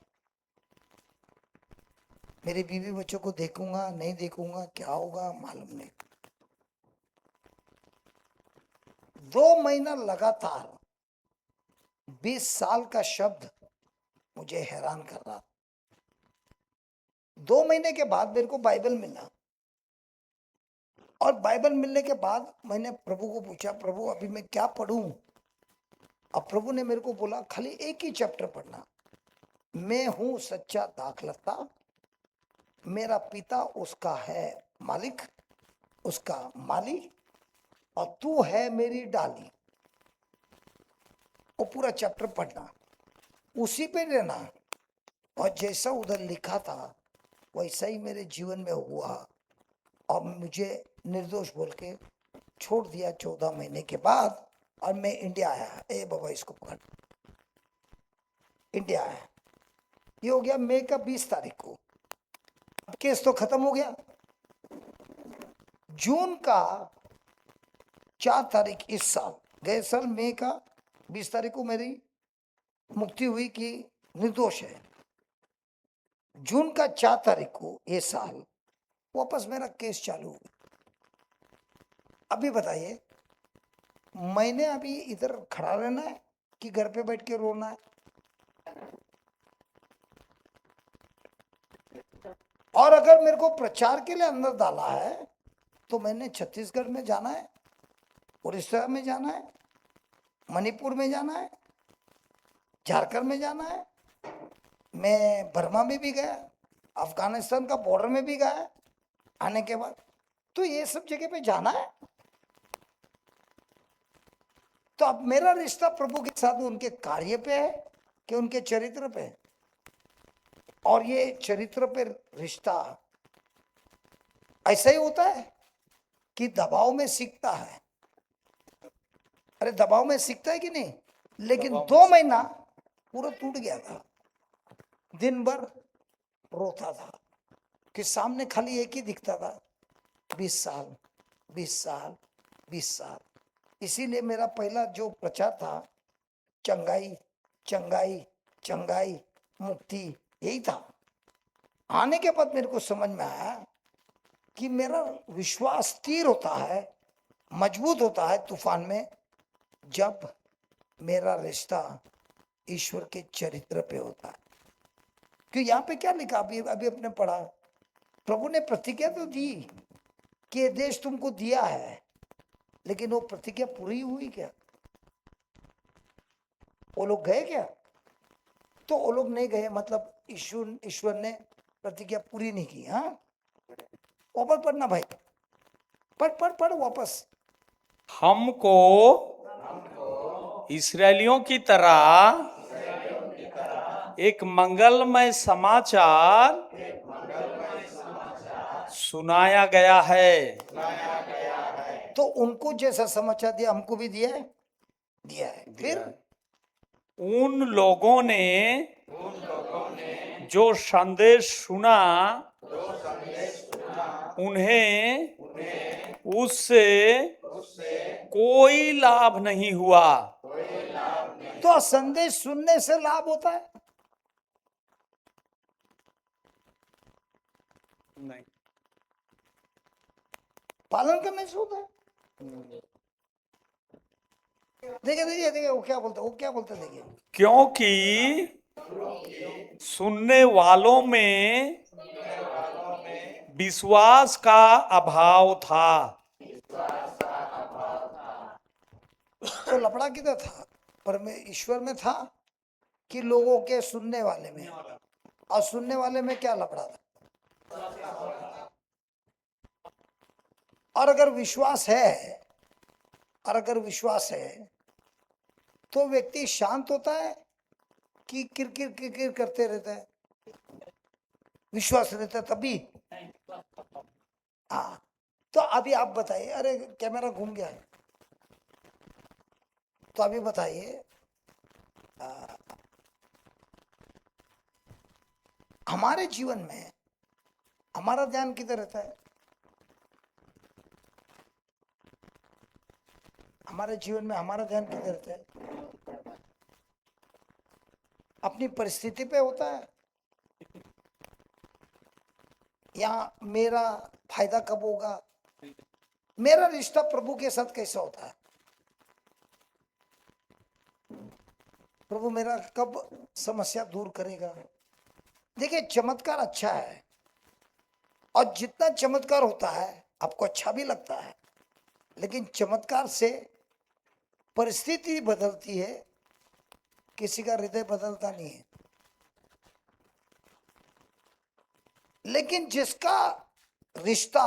मेरे बीवी बच्चों को देखूंगा नहीं देखूंगा, क्या होगा मालूम नहीं। 2 महीना लगातार 20 साल का शब्द मुझे हैरान कर रहा। 2 महीने के बाद मेरे को बाइबल मिला, और बाइबल मिलने के बाद मैंने प्रभु को पूछा, प्रभु अभी मैं क्या पढ़ूं? अब प्रभु ने मेरे को बोला खाली एक ही चैप्टर पढ़ना, मैं हूं सच्चा दाखलता, मेरा पिता उसका है मालिक, उसका माली, और तू है मेरी डाली। वो पूरा चैप्टर पढ़ना, उसी पे रहना, और जैसा उधर लिखा था वैसा ही मेरे जीवन में हुआ, और मुझे निर्दोष बोल के छोड़ दिया 14 महीने के बाद। और मैं इंडिया आया। ए बाबा इसको पकड़, इंडिया आया। ये हो गया मई का 20 तारीख को। केस तो खत्म हो गया। जून का 4 तारीख इस साल, गए साल मई का 20 तारीख को मेरी मुक्ति हुई कि निर्दोष है। जून का 4 तारीख को ये साल वापस मेरा केस चालू हुआ। अभी बताइए, मैंने अभी इधर खड़ा रहना है कि घर पे बैठ के रोना है? और अगर मेरे को प्रचार के लिए अंदर डाला है तो मैंने छत्तीसगढ़ में जाना है, उड़ीसा में जाना है, मणिपुर में जाना है, झारखंड में जाना है, मैं बर्मा में भी गया, अफगानिस्तान का बॉर्डर में भी गया आने के बाद। तो ये सब जगह पे जाना है। तो अब मेरा रिश्ता प्रभु के साथ उनके कार्य पे है कि उनके चरित्र पे है? और ये चरित्र पे रिश्ता ऐसा ही होता है कि दबाव में सीखता है। अरे दबाव में सीखता है कि नहीं? लेकिन 2 महीना पूरा टूट गया था, दिन भर रोता था कि सामने खाली एक ही दिखता था, 20 साल 20 साल 20 साल। इसीलिए मेरा पहला जो प्रचार था चंगाई चंगाई चंगाई मुक्ति, यही था। आने के बाद मेरे को समझ में आया कि मेरा विश्वास स्थिर होता है, मजबूत होता है तूफान में, जब मेरा रिश्ता ईश्वर के चरित्र पे होता है। क्यों यहाँ पे क्या लिखा? अभी अभी अपने पढ़ा, प्रभु ने प्रतिज्ञा तो दी कि ये देश तुमको दिया है, लेकिन वो प्रतिज्ञा पूरी हुई क्या? वो लोग गए क्या? तो वो लोग नहीं गए, मतलब ईश्वर ने प्रतिज्ञा पूरी नहीं की। हाँ, वापस पढ़ना भाई, पढ़ वापस। हमको इस्राएलियों की तरह एक मंगलमय समाचार सुनाया गया है। तो उनको जैसा समाचार दिया हमको भी दिया है, दिया है। फिर उन लोगों ने जो संदेश सुना, उन्हें उससे कोई लाभ नहीं हुआ। तो संदेश सुनने से लाभ होता है? नहीं। पालन करने से होता है? देखिए देखिए देखिए वो क्या बोलते देखिए। क्योंकि सुनने वालों में विश्वास का अभाव था। तो लफड़ा किधर था? ईश्वर में था कि लोगों के सुनने वाले में? और सुनने वाले में क्या लफड़ा था? और अगर विश्वास है तो व्यक्ति शांत होता है कि किरकिर करते रहता है? विश्वास रहता है तभी। हाँ, तो अभी आप बताइए। अरे कैमरा घूम गया है, तो अभी बताइए, हमारे जीवन में हमारा ध्यान किधर रहता है? हमारे जीवन में हमारा ध्यान किधर रहता है? अपनी परिस्थिति पे होता है, या मेरा फायदा कब होगा? मेरा रिश्ता प्रभु के साथ कैसा होता है? प्रभु मेरा कब समस्या दूर करेगा? देखिए, चमत्कार अच्छा है, और जितना चमत्कार होता है आपको अच्छा भी लगता है, लेकिन चमत्कार से परिस्थिति बदलती है, किसी का हृदय बदलता नहीं है। लेकिन जिसका रिश्ता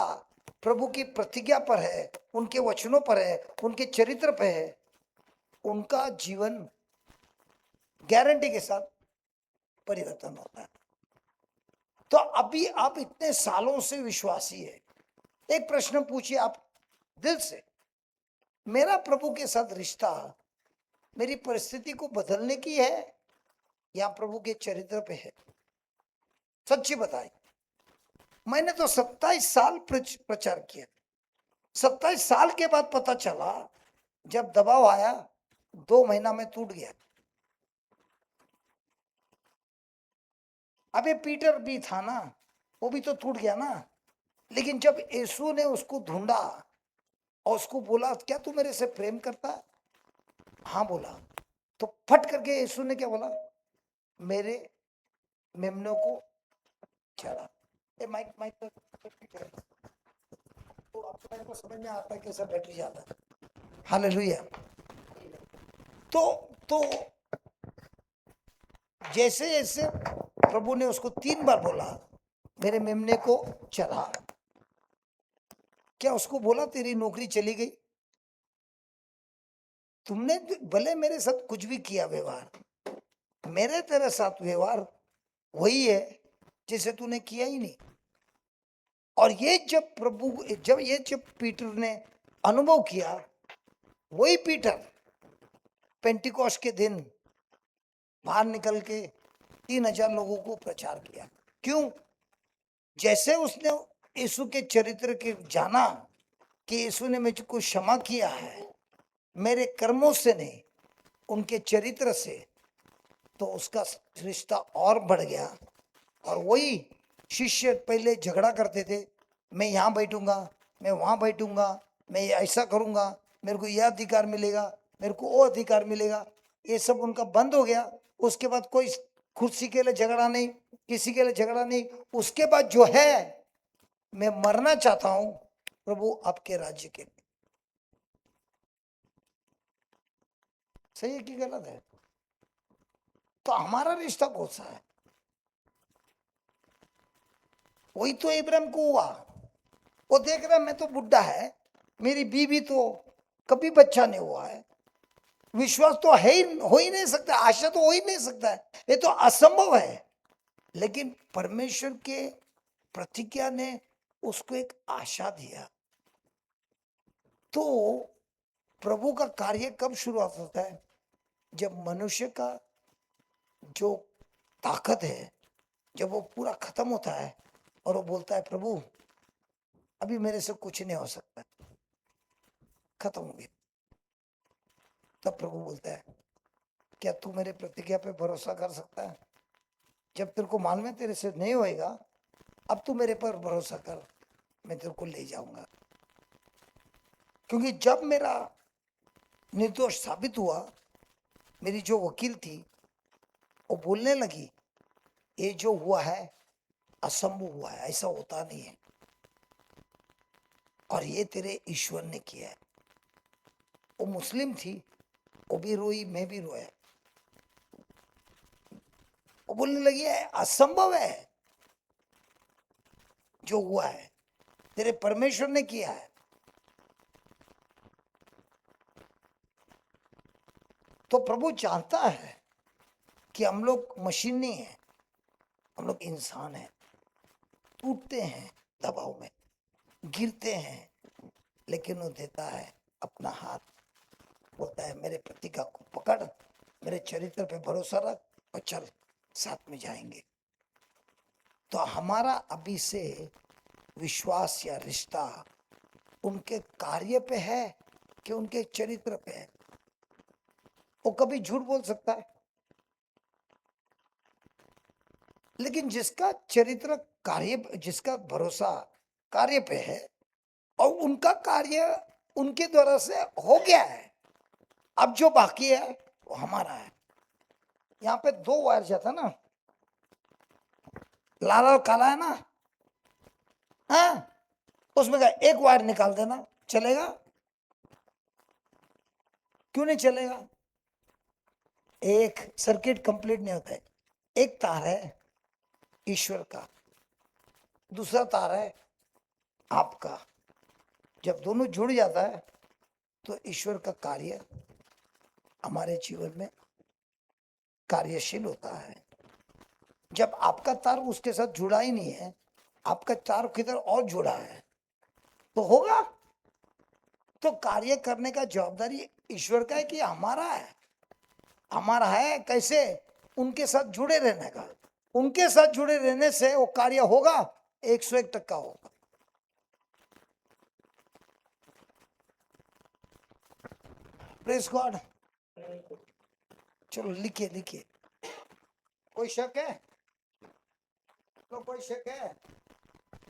प्रभु की प्रतिज्ञा पर है, उनके वचनों पर है, उनके चरित्र पर है, उनका जीवन गारंटी के साथ परिवर्तन होता है। तो अभी आप इतने सालों से विश्वासी है, एक प्रश्न पूछिए आप दिल से, मेरा प्रभु के साथ रिश्ता मेरी परिस्थिति को बदलने की है या प्रभु के चरित्र पे है? सच्ची बताइए। मैंने तो 27 साल प्रचार किया, 27 साल के बाद पता चला, जब दबाव आया 2 महीना में टूट गया। अबे पीटर भी था ना, वो भी तो टूट गया ना। लेकिन जब यीशु ने उसको ढूंढा और उसको बोला, क्या तू मेरे से प्रेम करता है? हाँ बोला, तो फट करके यीशु ने क्या बोला? मेरे मेमनों को चढ़ा। माइक तो अपने को समझ में आता है कैसा बैटरी जाता है। हालेलुया। तो जैसे जैसे प्रभु ने उसको 3 बार बोला मेरे मेमने को चढ़ा, क्या उसको बोला तेरी नौकरी चली गई? तुमने भले मेरे साथ कुछ भी किया व्यवहार, मेरे तेरे साथ व्यवहार वही है जिसे तूने किया ही नहीं। और ये जब पीटर ने अनुभव किया, वही पीटर पेंटिकोस्ट के दिन बाहर निकल के 3000 लोगों को प्रचार किया। क्यों? जैसे उसने यीशु के चरित्र के जाना कि यीशु ने मुझको क्षमा किया है, मेरे कर्मों से नहीं, उनके चरित्र से, तो उसका रिश्ता और बढ़ गया। और वही शिष्य पहले झगड़ा करते थे, मैं यहाँ बैठूंगा, मैं वहाँ बैठूंगा, मैं ऐसा करूंगा, मेरे को यह अधिकार मिलेगा, मेरे को वो अधिकार मिलेगा, ये सब उनका बंद हो गया। उसके बाद कोई कुर्सी के लिए झगड़ा नहीं, किसी के लिए झगड़ा नहीं। उसके बाद जो है, मैं मरना चाहता हूं प्रभु आपके राज्य के लिए। सही है कि गलत है? तो हमारा रिश्ता कौन सा है? वही तो इब्राहिम को हुआ। वो देख रहा मैं तो बुढ़ा है, मेरी बीवी तो कभी बच्चा नहीं हुआ है, विश्वास तो है ही, हो ही नहीं सकता, आशा तो हो ही नहीं सकता है, ये तो असंभव है। लेकिन परमेश्वर के प्रतिज्ञा ने उसको एक आशा दिया। तो प्रभु का कार्य कब शुरुआत होता है? जब मनुष्य का जो ताकत है, जब वो पूरा खत्म होता है और वो बोलता है प्रभु अभी मेरे से कुछ नहीं हो सकता, खत्म हो गया। तब प्रभु बोलता है क्या तू मेरे प्रतिज्ञा पे भरोसा कर सकता है? जब तेरे को मालूम है तेरे से नहीं होएगा, अब तू मेरे पर भरोसा कर, मैं तेरे को ले जाऊंगा। क्योंकि जब मेरा निर्दोष साबित हुआ, मेरी जो वकील थी वो बोलने लगी ये जो हुआ है असंभव हुआ है, ऐसा होता नहीं है, और ये तेरे ईश्वर ने किया है। वो मुस्लिम थी, वो भी रोई, मैं भी रोया। वो बोलने लगी है असंभव है, जो हुआ है तेरे परमेश्वर ने किया है। तो प्रभु जानता है कि हम लोग मशीन नहीं है, हम लोग इंसान हैं, टूटते हैं दबाव में, गिरते हैं, लेकिन वो देता है अपना हाथ, बोलता है मेरे प्रतिज्ञा को पकड़, मेरे चरित्र पे भरोसा रख और चल, साथ में जाएंगे। तो हमारा अभी से विश्वास या रिश्ता उनके कार्य पे है कि उनके चरित्र पे है? वो कभी झूठ बोल सकता है, लेकिन जिसका चरित्र कार्य, जिसका भरोसा कार्य पे है और उनका कार्य उनके द्वारा से हो गया है, अब जो बाकी है वो हमारा है। यहाँ पे 2 वायर जाता ना, लाल और काला है ना, हाँ, उसमें का एक वायर निकाल देना, चलेगा? क्यों नहीं चलेगा? एक सर्किट कंप्लीट नहीं होता है। एक तार है ईश्वर का, दूसरा तार है आपका। जब दोनों जुड़ जाता है तो ईश्वर का कार्य हमारे जीवन में कार्यशील होता है। जब आपका तार उसके साथ जुड़ा ही नहीं है, आपका तार किधर और जुड़ा है, तो होगा? तो कार्य करने का जवाबदारी ईश्वर का है कि हमारा है? हमारा है कैसे? उनके साथ जुड़े रहने का। उनके साथ जुड़े रहने से वो कार्य होगा, 101% होगा। Praise God. चलो लिखिए लिखिए। कोई शक है? तो कोई शक है?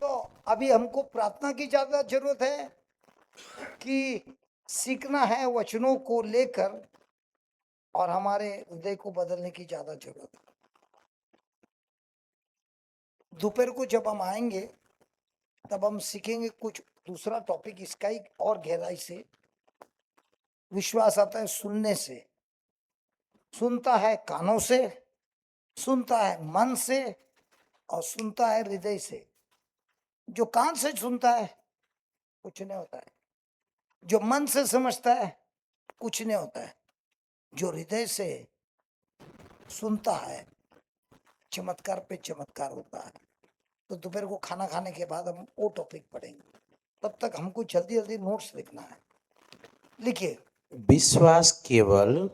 तो अभी हमको प्रार्थना की ज्यादा जरूरत है कि सीखना है वचनों को लेकर, और हमारे हृदय को बदलने की ज्यादा जरूरत है। दोपहर को जब हम आएंगे तब हम सीखेंगे कुछ दूसरा टॉपिक इसका ही और गहराई से। विश्वास आता है सुनने से, सुनता है कानों से, सुनता है मन से, और सुनता है हृदय से। जो कान से सुनता है कुछ नहीं होता है, जो मन से समझता है कुछ नहीं होता है, जो हृदय से सुनता है चमत्कार पे चमत्कार होता है। तो दोपहर को खाना खाने के बाद हम वो टॉपिक पढ़ेंगे। तब तक हमको जल्दी जल्दी नोट्स लिखना है। लिखिए। विश्वास केवल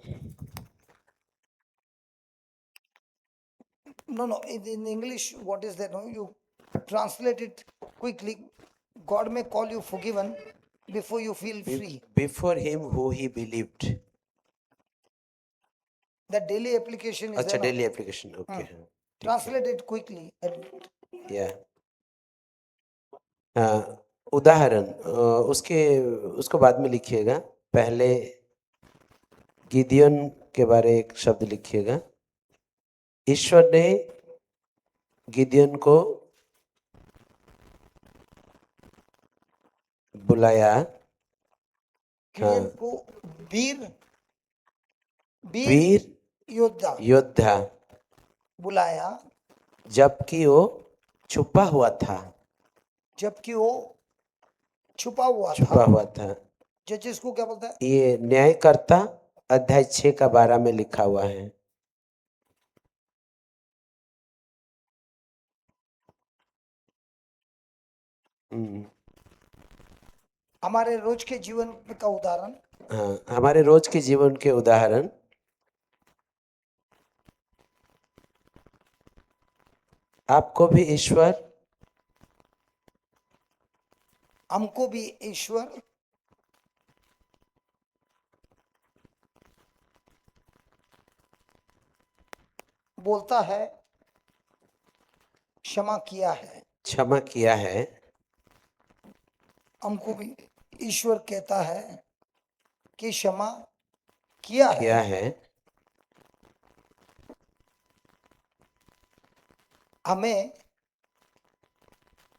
No, in English, what is that? No, you translate it quickly. God may call you forgiven before you feel free. before him who he believed. The daily application is अच्छा, there. No? Daily application, okay, Translate it quickly. या उदाहरण उसको बाद में लिखिएगा। पहले गिदियोन के बारे एक शब्द लिखिएगा। ईश्वर ने गिदियोन को बुलाया, गिdeon को वीर वीर योद्धा योद्धा, बुलाया जबकि वो छुपा हुआ था। जबकि वो छुपा हुआ छुपा हुआ था। जजेस को क्या बोलता है? ये न्यायकर्ता अध्याय 6 का 12 में लिखा हुआ है। हमारे रोज के जीवन का उदाहरण। हाँ, हमारे रोज के जीवन के उदाहरण। आपको भी ईश्वर, हमको भी ईश्वर बोलता है क्षमा किया है। क्षमा किया है। हमको भी ईश्वर कहता है कि क्षमा किया है। हमें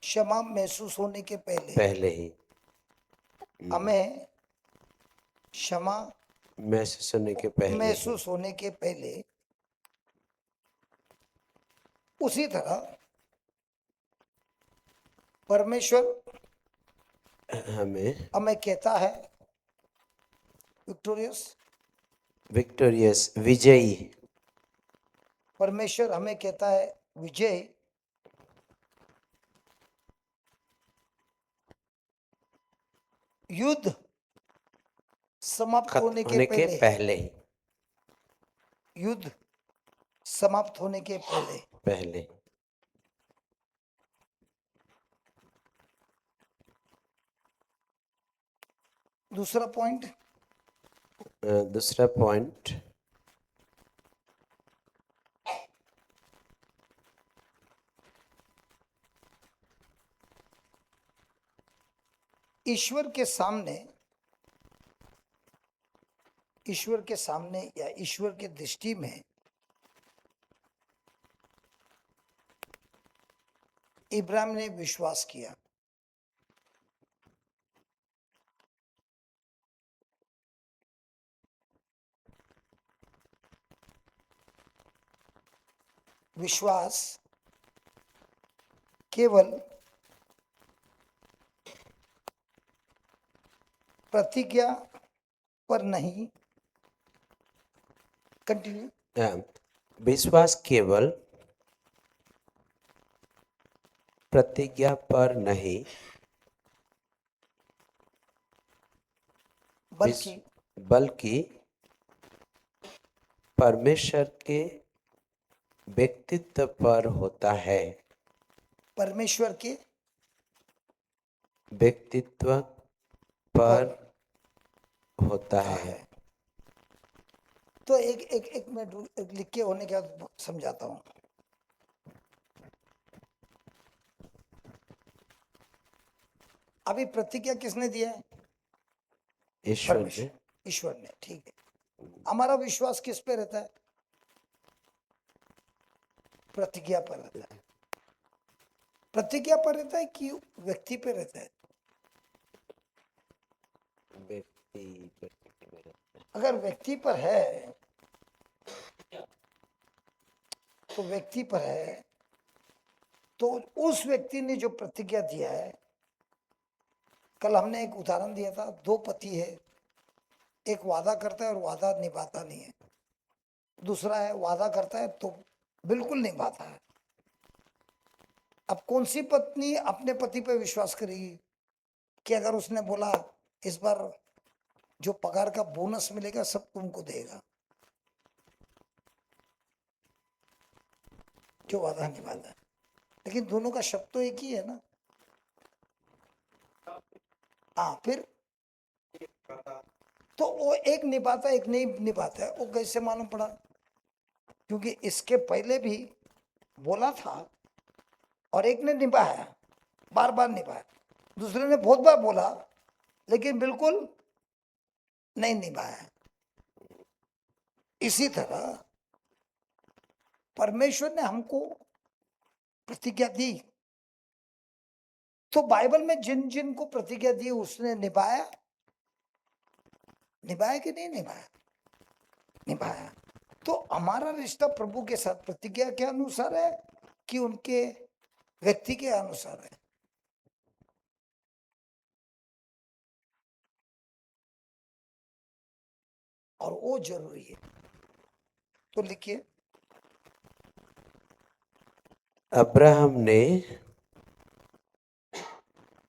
क्षमा महसूस होने के पहले ही हमें क्षमा महसूस होने के पहले उसी तरह परमेश्वर हमें कहता है विक्टोरियस विजयी। परमेश्वर हमें कहता है विजय युद्ध समाप्त होने के पहले ही युद्ध समाप्त होने के पहले। दूसरा पॉइंट ईश्वर के सामने या ईश्वर के दृष्टि में इब्राहिम ने विश्वास किया। विश्वास केवल प्रतिज्ञा पर नहीं। कंटिन्यू। विश्वास केवल प्रतिज्ञा पर नहीं, बल्कि परमेश्वर के व्यक्तित्व पर होता है। परमेश्वर के व्यक्तित्व पर होता है। तो एक मिनट लिख के होने के बाद समझाता हूं। अभी प्रतिज्ञा किसने दिया है? ईश्वर ने। ठीक है। हमारा विश्वास किस पे रहता है? प्रतिज्ञा पर रहता है। प्रतिज्ञा पर रहता है कि व्यक्ति पे रहता है? अगर व्यक्ति पर है तो व्यक्ति पर है, तो उस व्यक्ति ने जो प्रतिज्ञा दिया है, कल हमने एक उदाहरण दिया था, दो पति है, एक वादा करता है और वादा निभाता नहीं है, दूसरा है वादा करता है तो बिल्कुल निभाता है। अब कौन सी पत्नी अपने पति पर विश्वास करेगी कि अगर उसने बोला इस बार जो पगार का बोनस मिलेगा सब तुमको देगा, जो वादा निभाता है। लेकिन दोनों का शब्द तो एक ही है ना। हाँ, फिर तो वो एक निभाता एक नहीं निभाता है, वो कैसे मालूम पड़ा? क्योंकि इसके पहले भी बोला था और एक ने निभाया, बार बार निभाया, दूसरे ने बहुत बार बोला लेकिन बिल्कुल नहीं निभाया। इसी तरह परमेश्वर ने हमको प्रतिज्ञा दी, तो बाइबल में जिन जिन को प्रतिज्ञा दी उसने निभाया, निभाया कि नहीं निभाया? निभाया। तो हमारा रिश्ता प्रभु के साथ प्रतिज्ञा के अनुसार है कि उनके व्यक्ति के अनुसार है? और वो जरूरी है। तो लिखिए,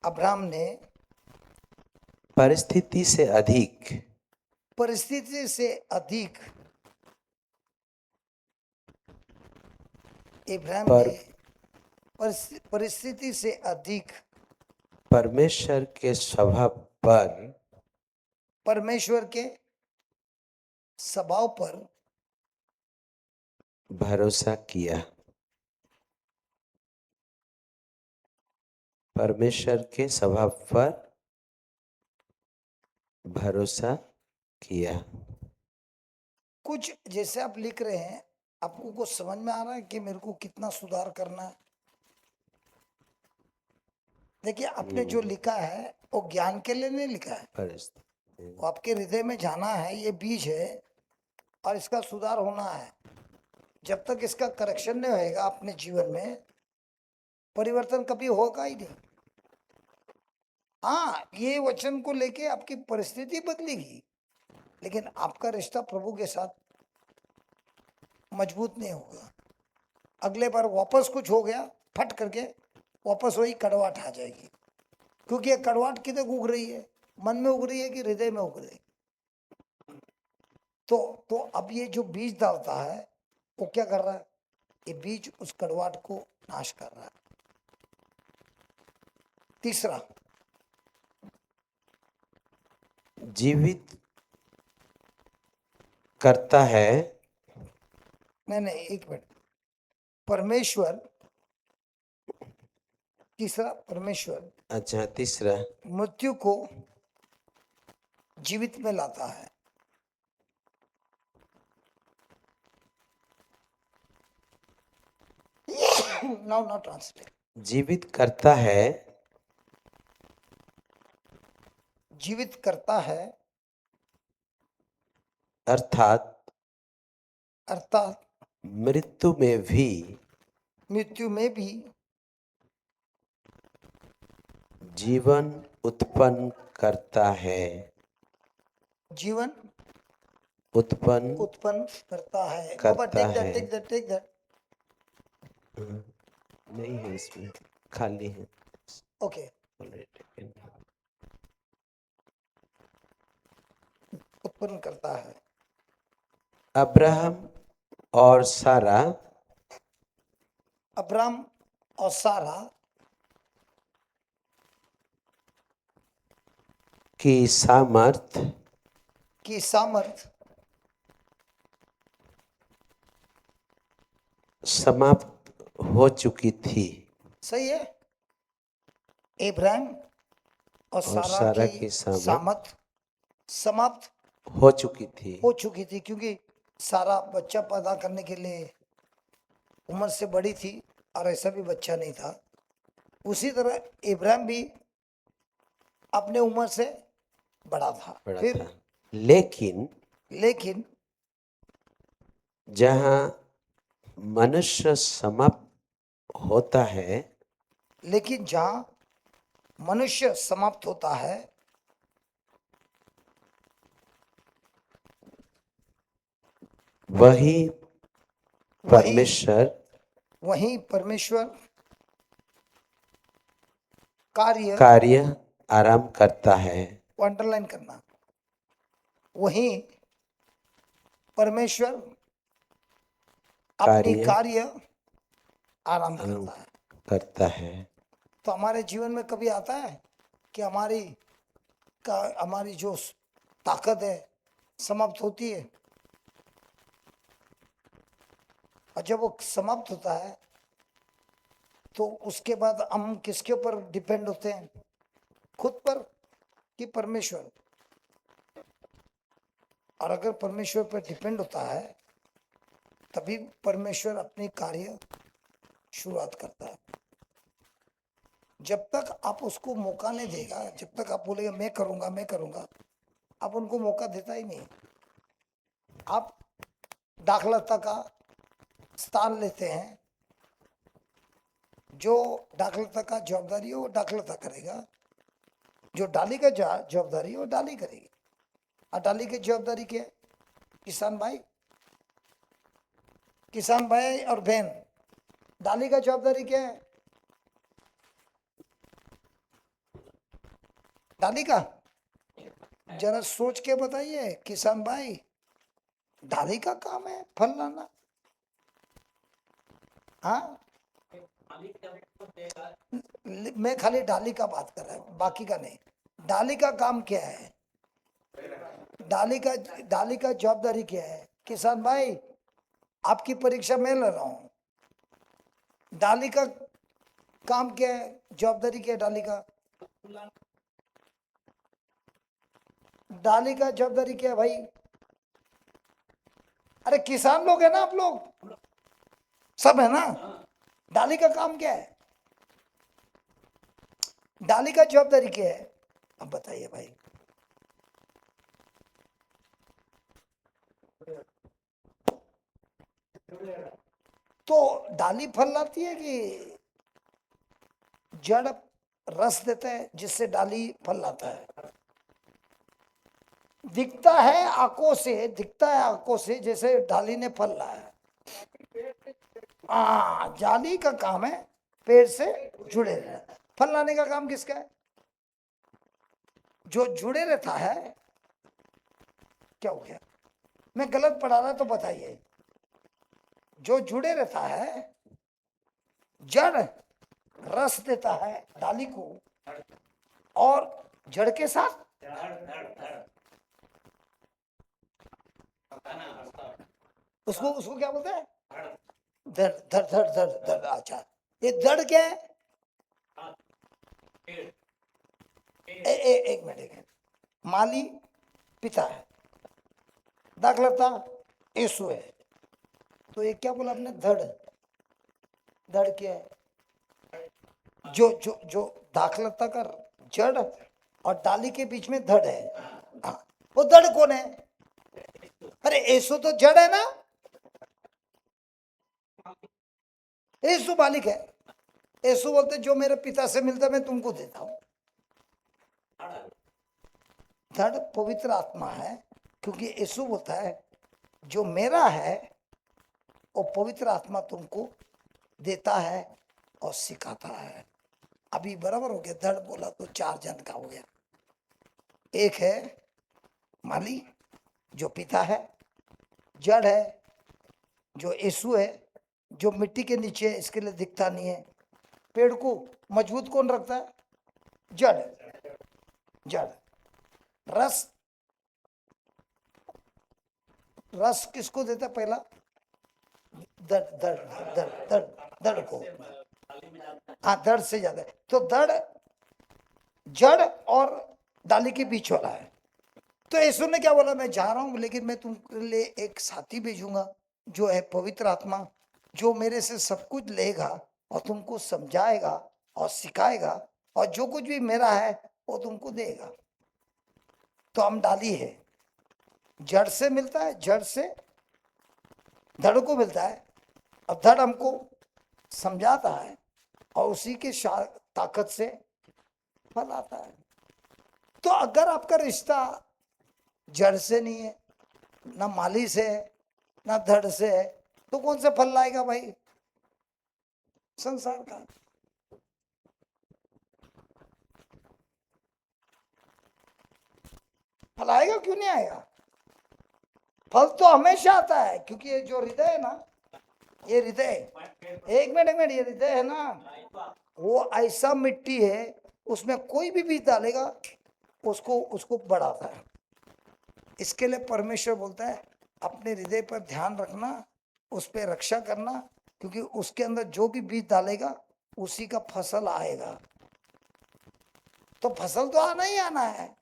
अब्राहम ने परिस्थिति से अधिक इब्राहिम पर- ने परिस्थिति से अधिक परमेश्वर के स्वभाव पर भरोसा किया। परमेश्वर के स्वभाव पर भरोसा किया। कुछ जैसे आप लिख रहे हैं, आपको कुछ समझ में आ रहा है कि मेरे को कितना सुधार करना है? देखिए, आपने जो लिखा है वो ज्ञान के लिए नहीं लिखा है, परिस्थिति वो आपके हृदय में जाना है, ये बीज है और इसका सुधार होना है। जब तक इसका करेक्शन नहीं होएगा अपने जीवन में, परिवर्तन कभी होगा ही नहीं। हाँ, ये वचन को लेके आपकी परिस्थिति बदलेगी, लेकिन आपका रिश्ता प्रभु के साथ मजबूत नहीं होगा। अगले बार वापस कुछ हो गया, फट करके वापस वही कड़वाहट आ जाएगी। क्योंकि ये कड़वाहट किधर उग रही है? मन में उग रही है कि हृदय में उग रही है? तो अब ये जो बीज डालता है वो क्या कर रहा है? ये बीज उस कड़वाहट को नाश कर रहा है। तीसरा, जीवित करता है। नहीं, एक मिनट। परमेश्वर, तीसरा परमेश्वर अच्छा, तीसरा मृत्यु को जीवित में लाता है। Now not translate. जीवित करता है, जीवित करता है अर्थात अर्थात मृत्यु में भी जीवन उत्पन्न करता है। जीवन उत्पन्न उत्पन्न करता है। करता टेक दैट। नहीं है, इसमें खाली है। ओके, उत्पन्न करता है। अब्राहम और सारा की सामर्थ समाप्त हो चुकी थी। सही है। इब्राहिम और सारा की सामर्थ समाप्त हो चुकी थी, क्योंकि सारा बच्चा पैदा करने के लिए उम्र से बड़ी थी और ऐसा भी बच्चा नहीं था। उसी तरह इब्राहिम भी अपने उम्र से बड़ा था। फिर लेकिन लेकिन जहाँ मनुष्य समाप्त होता है, लेकिन जहां मनुष्य समाप्त होता है, वही वही परमेश्वर वहीं परमेश्वर कार्य, कार्य आरंभ करता है। को अंडरलाइन करना, वहीं परमेश्वर अपनी कार्य कार्य आरंभ आरंभ करता है। करता है। तो हमारे जीवन में कभी आता है कि हमारी जो ताकत है समाप्त होती है, और जब वो समाप्त होता है तो उसके बाद हम किसके ऊपर डिपेंड होते हैं? खुद पर कि परमेश्वर? और अगर परमेश्वर पर डिपेंड होता है तभी परमेश्वर अपनी कार्य शुरुआत करता है। जब तक आप उसको मौका नहीं देगा, जब तक आप बोलेगा मैं करूंगा मैं करूंगा, आप उनको मौका देता ही नहीं। आप दाखलता का स्थान लेते हैं, जो दाखलता का जवाबदारी है वो दाखलता करेगा, जो डाली का जवाबदारी है वो डाली करेगी। और डाली की जवाबदारी क्या है? किसान भाई और बहन, डाली का जवाबदारी क्या है? डाली का जरा सोच के बताइए किसान भाई, डाली का काम है फल लाना। हाँ, मैं खाली डाली का बात कर रहा हूँ, बाकी का नहीं। डाली का काम क्या है? डाली का जवाबदारी क्या है? किसान भाई, आपकी परीक्षा मैं ले रहा हूँ। डाली का काम क्या है? जवाबदारी क्या है डाली का? डाली का जवाबदारी क्या है भाई? अरे किसान लोग है ना, आप लोग सब है ना। डाली का काम क्या है? डाली का जवाबदारी क्या है? अब बताइए भाई। तो डाली फल लाती है कि जड़ रस देता है जिससे डाली फल लाता है? दिखता है आंखों से जैसे डाली ने फल लाया। जाली का काम है पेड़ से जुड़े रहना। फल लाने का काम किसका है? जो जुड़े रहता है। क्या हो गया? मैं गलत पढ़ा रहा तो बताइए। जो जुड़े रहता है, जड़ रस देता है डाली को, और जड़ के साथ उसको उसको क्या बोलते हैं? धड़ धड़ धड़ धड़ धड़। अच्छा, ये धड़ क्या है? एक मिनट। माली पिता है, दाखलता यीशु है। तो ये क्या बोला आपने? धड़। धड़ क्या है? जो जो जो दाखलता का जड़ और डाली के बीच में धड़ है। हाँ, वो धड़ कौन है? अरे यीशु तो जड़ है ना, यीशु मालिक है। यीशु बोलते जो मेरे पिता से मिलता मैं तुमको देता हूं। धड़ पवित्र आत्मा है, क्योंकि यीशु बोलता है जो मेरा है वो पवित्र आत्मा तुमको देता है और सिखाता है। अभी बराबर हो गया। धड़ बोला तो 4 जन का हो गया। एक है माली जो पिता है, जड़ है जो यीशु है, जो मिट्टी के नीचे है इसके लिए दिखता नहीं है। पेड़ को मजबूत कौन रखता है? जड़। जड़। रस रस किसको देता है? पहला दड़ दड़ दड़ दड़ दड़ को। हाँ, दड़ से ज्यादा है। तो दड़ जड़ और डाली के बीच वाला है। तो यीशु ने क्या बोला? मैं जा रहा हूं लेकिन मैं तुमके लिए एक साथी भेजूंगा जो है पवित्र आत्मा, जो मेरे से सब कुछ लेगा और तुमको समझाएगा और सिखाएगा, और जो कुछ भी मेरा है वो तुमको देगा। तो हम डाली है, जड़ से मिलता है, जड़ से धड़ को मिलता है। अब धड़ हमको समझाता है और उसी के ताकत से फल आता है। तो अगर आपका रिश्ता जड़ से नहीं है, ना माली से है, ना धड़ से है, तो कौन से फल लाएगा भाई संसार का? फल आएगा क्यों नहीं आएगा? फल तो हमेशा आता है, क्योंकि ये जो हृदय है ना, ये हृदय, एक मिनट, ये हृदय है ना, वो ऐसा मिट्टी है, उसमें कोई भी बीज डालेगा उसको बढ़ाता है। इसके लिए परमेश्वर बोलता है अपने हृदय पर ध्यान रखना, उस पर रक्षा करना, क्योंकि उसके अंदर जो भी बीज डालेगा उसी का फसल आएगा। तो फसल तो आना ही आना है।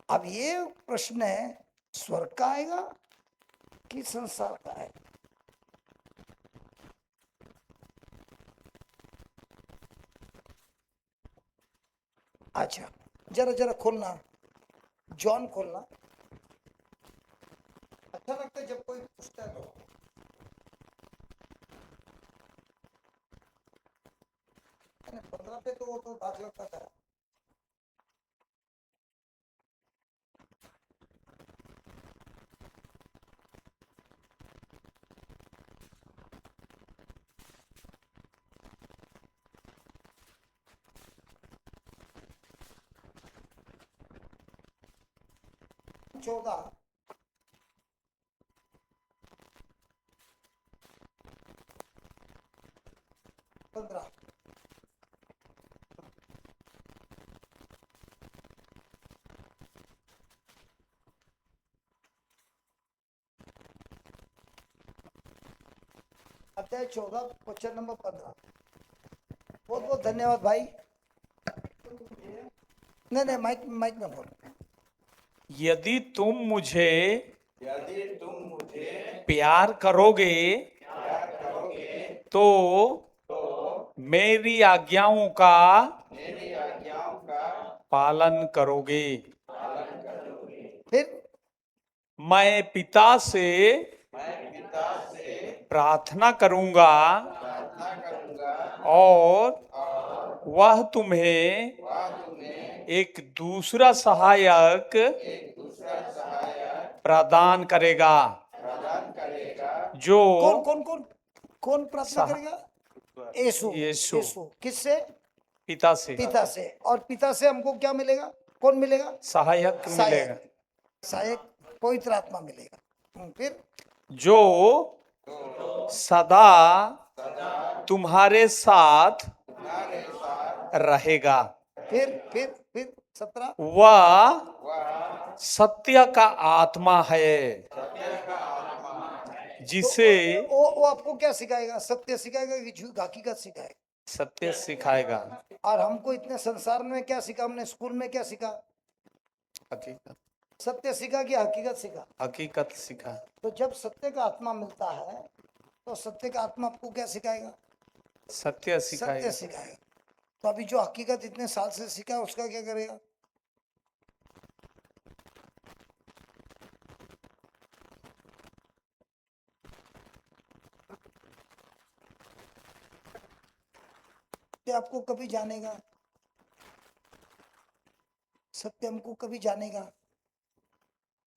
अब ये प्रश्न है, स्वर्ग का आएगा कि संसार का आएगा? अच्छा, जरा खोलना, जॉन खोलना। अच्छा लगता है जब कोई पूछता है तो। 15 पे तो वो तो दाग लगता था। चौदह 15 अध्याय 14 क्वेश्चन नंबर 15। बहुत बहुत धन्यवाद भाई। नहीं, माइक में बोल। यदि तुम मुझे यदि तुम मुझे प्यार करोगे प्यार करोगे तो मेरी आज्ञाओं का मेरी आज्ञाओं का पालन करोगे। पालन करोगे। फिर मैं पिता से मैं पिता से प्रार्थना करूंगा प्रार्थना करूंगा और और वह तुम्हें वह तुम्हें एक दूसरा सहायक एक दूसरा सहायक प्रदान करेगा प्रदान करेगा, जो कौन प्रार्थना करेगा? यीशु। यीशु। किससे? पिता से पिता से। और पिता से हमको क्या मिलेगा? कौन मिलेगा? सहायक मिलेगा, सहायक पवित्र आत्मा मिलेगा। फिर जो सदा तुम्हारे साथ रहेगा। फिर 17 वह सत्य का आत्मा है जिसे वो आपको क्या सिखाएगा? सत्य सिखाएगा कि झूठ हकीकत सिखाएगा? सत्य सिखाएगा। और हमको इतने संसार में क्या सिखा? हमने स्कूल में क्या सिखा? हकीकत सत्य सिखा कि हकीकत सिखा? हकीकत सिखा। तो जब सत्य का आत्मा मिलता है तो सत्य का आत्मा आपको क्या सिखाएगा? सत्य सत्य सिखाएगा। सिखाएगा। तो अभी जो हकीकत इतने साल से सीखा है उसका क्या करेगा? सत्य आपको कभी जानेगा? सत्य हमको कभी जानेगा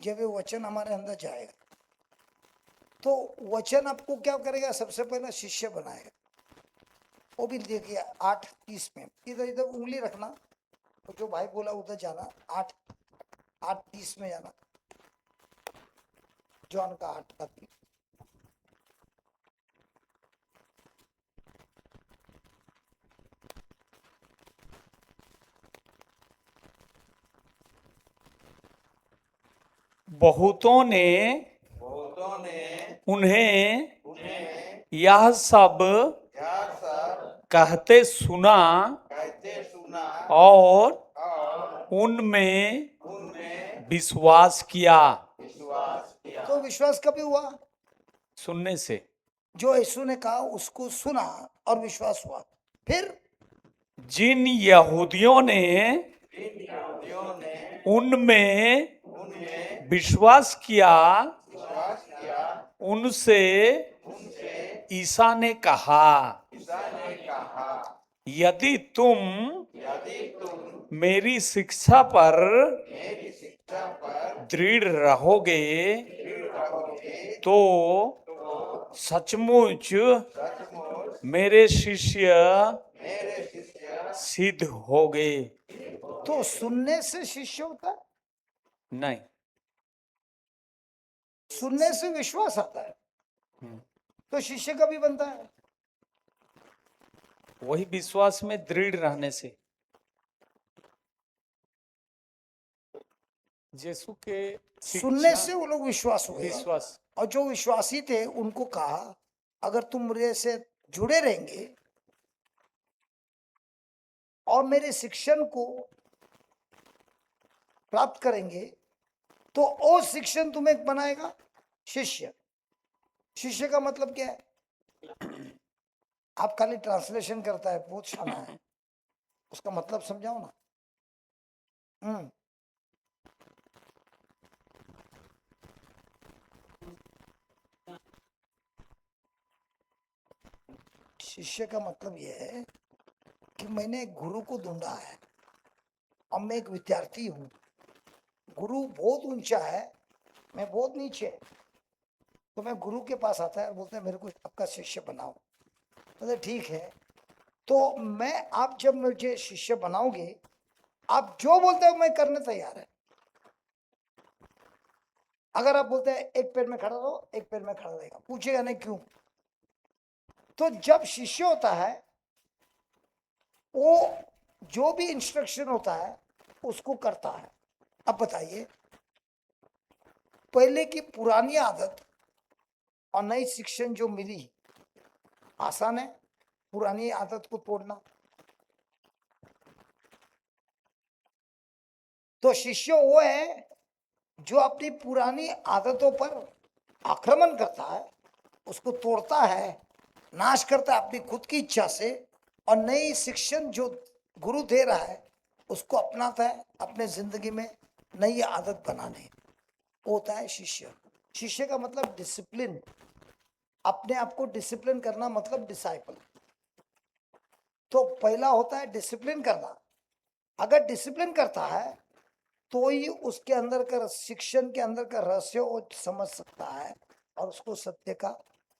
जब ये वचन हमारे अंदर जाएगा। तो वचन आपको क्या करेगा? सबसे पहले शिष्य बनाएगा। वो भी देखिए 8:30 में इधर उंगली रखना, तो जो भाई बोला उधर जाना। 8:30 में जाना, जॉन का 8 का 30। बहुतों ने उन्हें यह सब कहते सुना और उनमें विश्वास किया। तो विश्वास कभी हुआ? सुनने से। जो यीशु ने कहा उसको सुना और विश्वास हुआ। फिर जिन यहूदियों ने उनमें विश्वास किया, विश्वास किया, उनसे उनसे ईसा ने कहा, ईसा ने कहा, यदि तुम यदि तुम मेरी शिक्षा पर मेरी शिक्षा पर दृढ़ रहोगे दृढ़ रहोगे तो तो सचमुच सचमुच मेरे शिष्य मेरे शिष्य सिद्ध होगे। तो सुनने से शिष्य होता है, नहीं, सुनने से विश्वास आता है, तो शिष्य कभी बनता है। वही विश्वास में दृढ़ रहने से। यीशु के सुनने शिक्षा- से वो लोग विश्वास हुए, विश्वास और जो विश्वासी थे उनको कहा अगर तुम मेरे से जुड़े रहेंगे और मेरे शिक्षण को प्राप्त करेंगे तो वो शिक्षण तुम्हें बनाएगा शिष्य। शिष्य का मतलब क्या है? आप खाली ट्रांसलेशन करता है, बहुत शाना है, उसका मतलब समझाओ ना। शिष्य का मतलब यह है कि मैंने एक गुरु को ढूंढा है और मैं एक विद्यार्थी हूँ। गुरु बहुत ऊंचा है, मैं बहुत नीचे, तो मैं गुरु के पास आता है और बोलते हैं मेरे को आपका शिष्य बनाओ। बोलते ठीक है, तो मैं आप जब मुझे शिष्य बनाओगे, आप जो बोलते हो मैं करने तैयार है। अगर आप बोलते हैं एक पैर में खड़ा रहो, एक पैर में खड़ा रहेगा, पूछेगा नहीं क्यों। तो जब शिष्य होता है वो जो भी इंस्ट्रक्शन होता है उसको करता है। अब बताइए, पहले की पुरानी आदत और नई शिक्षण जो मिली, आसान है पुरानी आदत को तोड़ना? तो शिष्य वो है जो अपनी पुरानी आदतों पर आक्रमण करता है, उसको तोड़ता है, नाश करता है अपनी खुद की इच्छा से, और नई शिक्षण जो गुरु दे रहा है उसको अपनाता है अपने जिंदगी में नई आदत बनाने। वो होता है शिष्य। शिष्य का मतलब डिसिप्लिन, अपने आप को डिसिप्लिन करना मतलब डिसाइपल। तो पहला होता है डिसिप्लिन करना। अगर डिसिप्लिन करता है तो ही उसके अंदर का शिक्षण के अंदर का रहस्य वो समझ सकता है और उसको सत्य का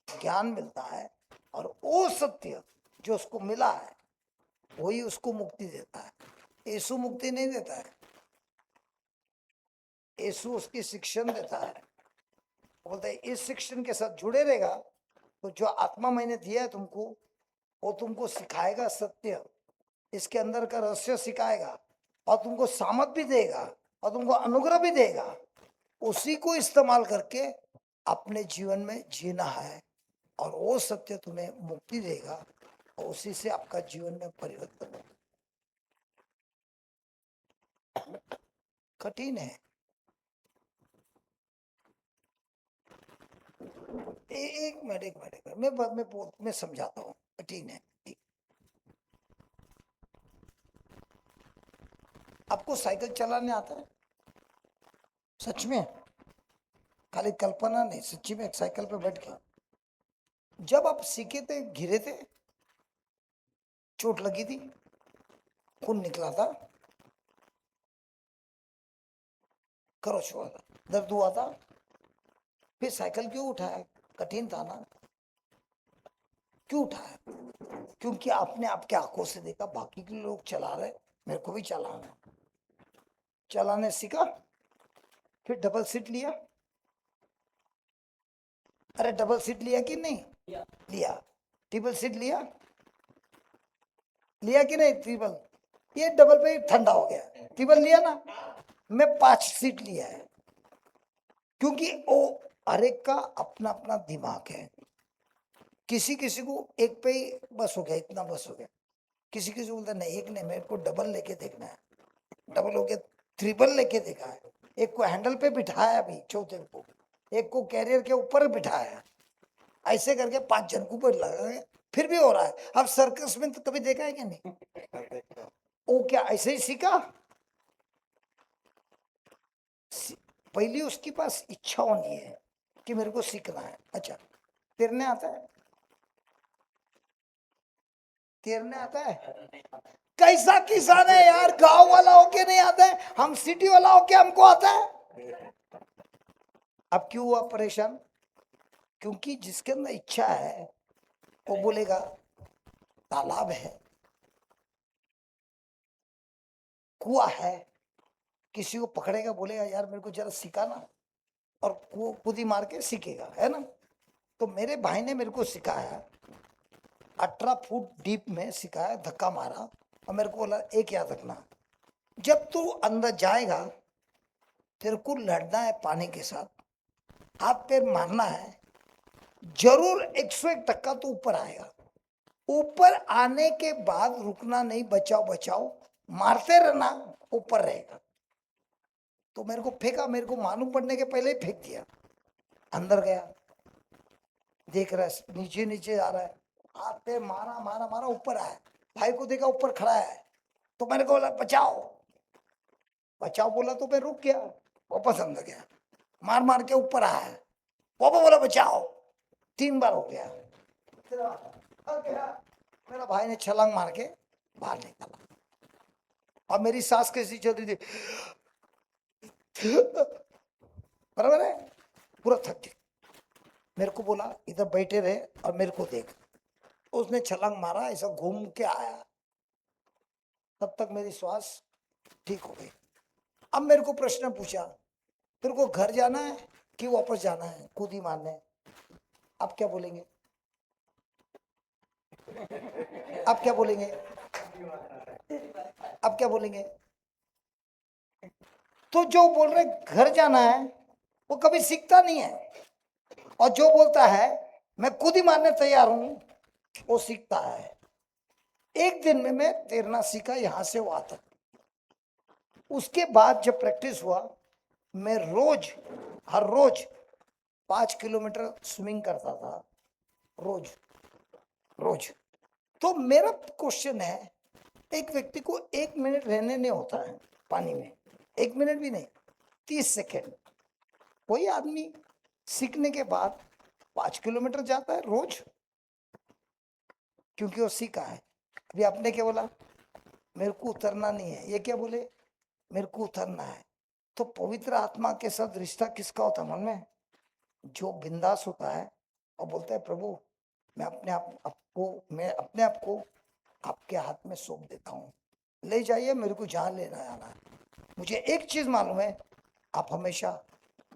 ज्ञान मिलता है, और वो सत्य जो उसको मिला है वही उसको मुक्ति देता है। यीशु मुक्ति नहीं देता है, यीशु उसकी शिक्षण देता है। बोलते हैं इस शिक्षण के साथ जुड़े रहेगा तो जो आत्मा मैंने दिया है तुमको, वो तुमको सिखाएगा सत्य, इसके अंदर का रहस्य सिखाएगा, और तुमको सामर्थ भी देगा और तुमको अनुग्रह भी देगा। उसी को इस्तेमाल करके अपने जीवन में जीना है, और वो सत्य तुम्हें मुक्ति देगा और उसी से आपका जीवन में परिवर्तन होगा। कठिन है। एक मिनट मैं समझाता हूँ, कठिन है। आपको साइकिल चलाने आता है? सच में, खाली कल्पना नहीं, सच्ची में एक साइकिल पे बैठ के जब आप सीखे थे, गिरे थे, चोट लगी थी, खून निकला था, खरोच हुआ था, दर्द हुआ था, फिर साइकिल क्यों उठाया? कठिन था ना? क्यों उठाया? क्योंकि आपने आपके आंखों से देखा बाकी के लोग चला रहे, मेरे को भी चलाना। चलाने सीखा, फिर डबल सीट लिया। अरे डबल सीट लिया कि नहीं लिया? ट्रिपल सीट लिया कि नहीं? ट्रिपल, ये डबल पे ठंडा हो गया, ट्रिपल लिया ना? मैं 5 सीट लिया है, क्योंकि वो हर एक का अपना अपना दिमाग है। किसी किसी को एक पे ही बस हो गया, इतना बस हो गया। किसी किसी को बोलता नहीं, एक नहीं, मेरे को डबल लेके देखना है। डबल हो गया, ट्रिपल लेके देखा है। एक को हैंडल पे बिठाया, अभी चौथे को, एक को कैरियर के ऊपर बिठाया, ऐसे करके 5 जन को ऊपर लगा, फिर भी हो रहा है। अब सर्कस में तो कभी देखा है कि नहीं? वो क्या ऐसे ही सीखा? पहली उसके पास इच्छा होनी है कि मेरे को सीखना है। अच्छा, तैरने आता है? तैरने आता है? कैसा किसान है यार, गांव वाला होके नहीं आता है, हम सिटी वाला होके हमको आता है। अब क्यों हुआ परेशान? क्योंकि जिसके अंदर इच्छा है वो बोलेगा तालाब है, कुआं है, किसी को पकड़ेगा बोलेगा यार मेरे को जरा सिखाना, और कूदी मार के सीखेगा, है ना। तो मेरे भाई ने मेरे को सिखाया, 18 फुट डीप में सिखाया, धक्का मारा और मेरे को बोला एक याद रखना, जब तू अंदर जाएगा तेरे को लड़ना है पानी के साथ, हाथ पैर मारना है, जरूर 101% तो ऊपर आएगा। ऊपर आने के बाद रुकना नहीं, बचाओ बचाओ मारते रहना, ऊपर रहेगा। तो मेरे को फेंका, मेरे को मालूम पड़ने के पहले ही फेंक दिया। अंदर गया, देख रहा है नीचे नीचे आ रहा है, हाथ पे मारा मारा मारा, ऊपर आया, भाई को देखा ऊपर खड़ा है, तो मैंने को बोला बचाओ बचाओ, बोला तो मैं रुक गया, वापस अंदर गया, मार मार के ऊपर आया, पापा बोला बचाओ, 3 बार हो गया। मेरा भाई ने छलांग मार के बाहर निकाला, और मेरी सांस कैसी चल रही थी, बराबर है, पूरा थक गया। मेरे को बोला इधर बैठे रहे और मेरे को देख, उसने छलांग मारा, ऐसा घूम के आया, तब तक मेरी श्वास ठीक हो गई। अब मेरे को प्रश्न पूछा तेरे को घर जाना है कि वापस जाना है कूदी मारने, आप क्या बोलेंगे? आप क्या बोलेंगे? आप क्या बोलेंगे? तो जो बोल रहे घर जाना है वो कभी सीखता नहीं है, और जो बोलता है मैं कूदी मारने तैयार हूं वो सीखता है। एक दिन में मैं तैरना सीखा यहां से वहां तक। उसके बाद जब प्रैक्टिस हुआ, मैं रोज हर रोज 5 किलोमीटर स्विमिंग करता था, रोज रोज। तो मेरा क्वेश्चन है, एक व्यक्ति को 1 मिनट रहने नहीं होता है पानी में, 1 मिनट भी नहीं, 30 सेकेंड। कोई आदमी सीखने के बाद 5 किलोमीटर जाता है रोज, क्योंकि वो सीखा है। अभी आपने क्या बोला? मेरे को उतरना नहीं है, ये क्या बोले? मेरे को उतरना है। तो पवित्र आत्मा के साथ रिश्ता किसका होता है मन में? जो बिंदास होता है और बोलता है प्रभु मैं अपने आप को आपके हाथ में सौंप देता हूँ, ले जाइए मेरे को जहाँ लेना आना है। मुझे एक चीज मालूम है, आप हमेशा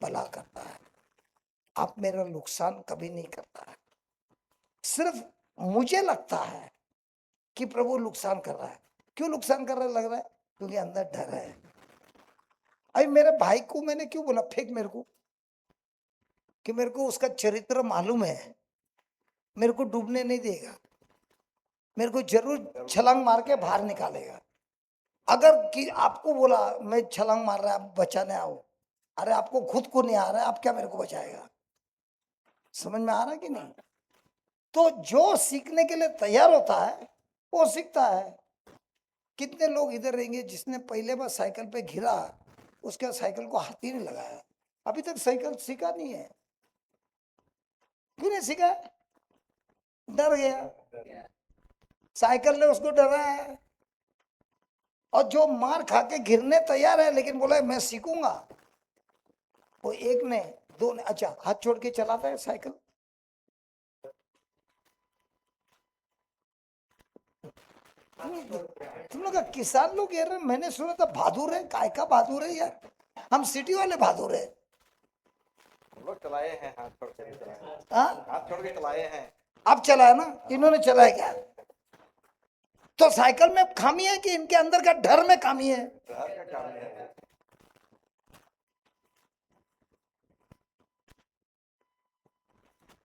भला करता है, आप मेरा नुकसान कभी नहीं करता है। सिर्फ मुझे लगता है कि प्रभु नुकसान कर रहा है। क्यों नुकसान कर रहा है लग रहा है? क्योंकि अंदर डर है। अभी मेरे भाई को मैंने क्यों बोला फेंक मेरे को, कि मेरे को उसका चरित्र मालूम है, मेरे को डूबने नहीं देगा, मेरे को जरूर छलांग मार के बाहर निकालेगा। अगर कि आपको बोला मैं छलांग मार रहा है आप बचाने आओ, अरे आपको खुद को नहीं आ रहा है, आप क्या मेरे को बचाएगा? समझ में आ रहा है कि नहीं? तो जो सीखने के लिए तैयार होता है वो सीखता है। कितने लोग इधर रहेंगे जिसने पहले बार साइकिल पे घिरा, उसके साइकिल को हाथ ही नहीं लगाया, अभी तक साइकिल सीखा नहीं है। क्यों नहीं सीखा? डर गया, साइकिल ने उसको डरा है। और जो मार खा के गिरने तैयार है लेकिन बोला मैं सीखूंगा, वो एक ने दो ने, अच्छा हाथ छोड़ के चलाता है साइकिल। तुम लोग का किसान लोग यार, मैंने सुना था बहादुर है, काय का बहादुर है यार? हम सिटी वाले बहादुर है। हम लोग चलाए हैं, हाथ छोड़ के चलाए हैं। हाँ हाथ छोड़ के चलाए हैं। अब चलाया ना, इन्होंने चलाया क्या? तो साइकिल में खामी है कि इनके अंदर का डर में खामी है? घर का काम है।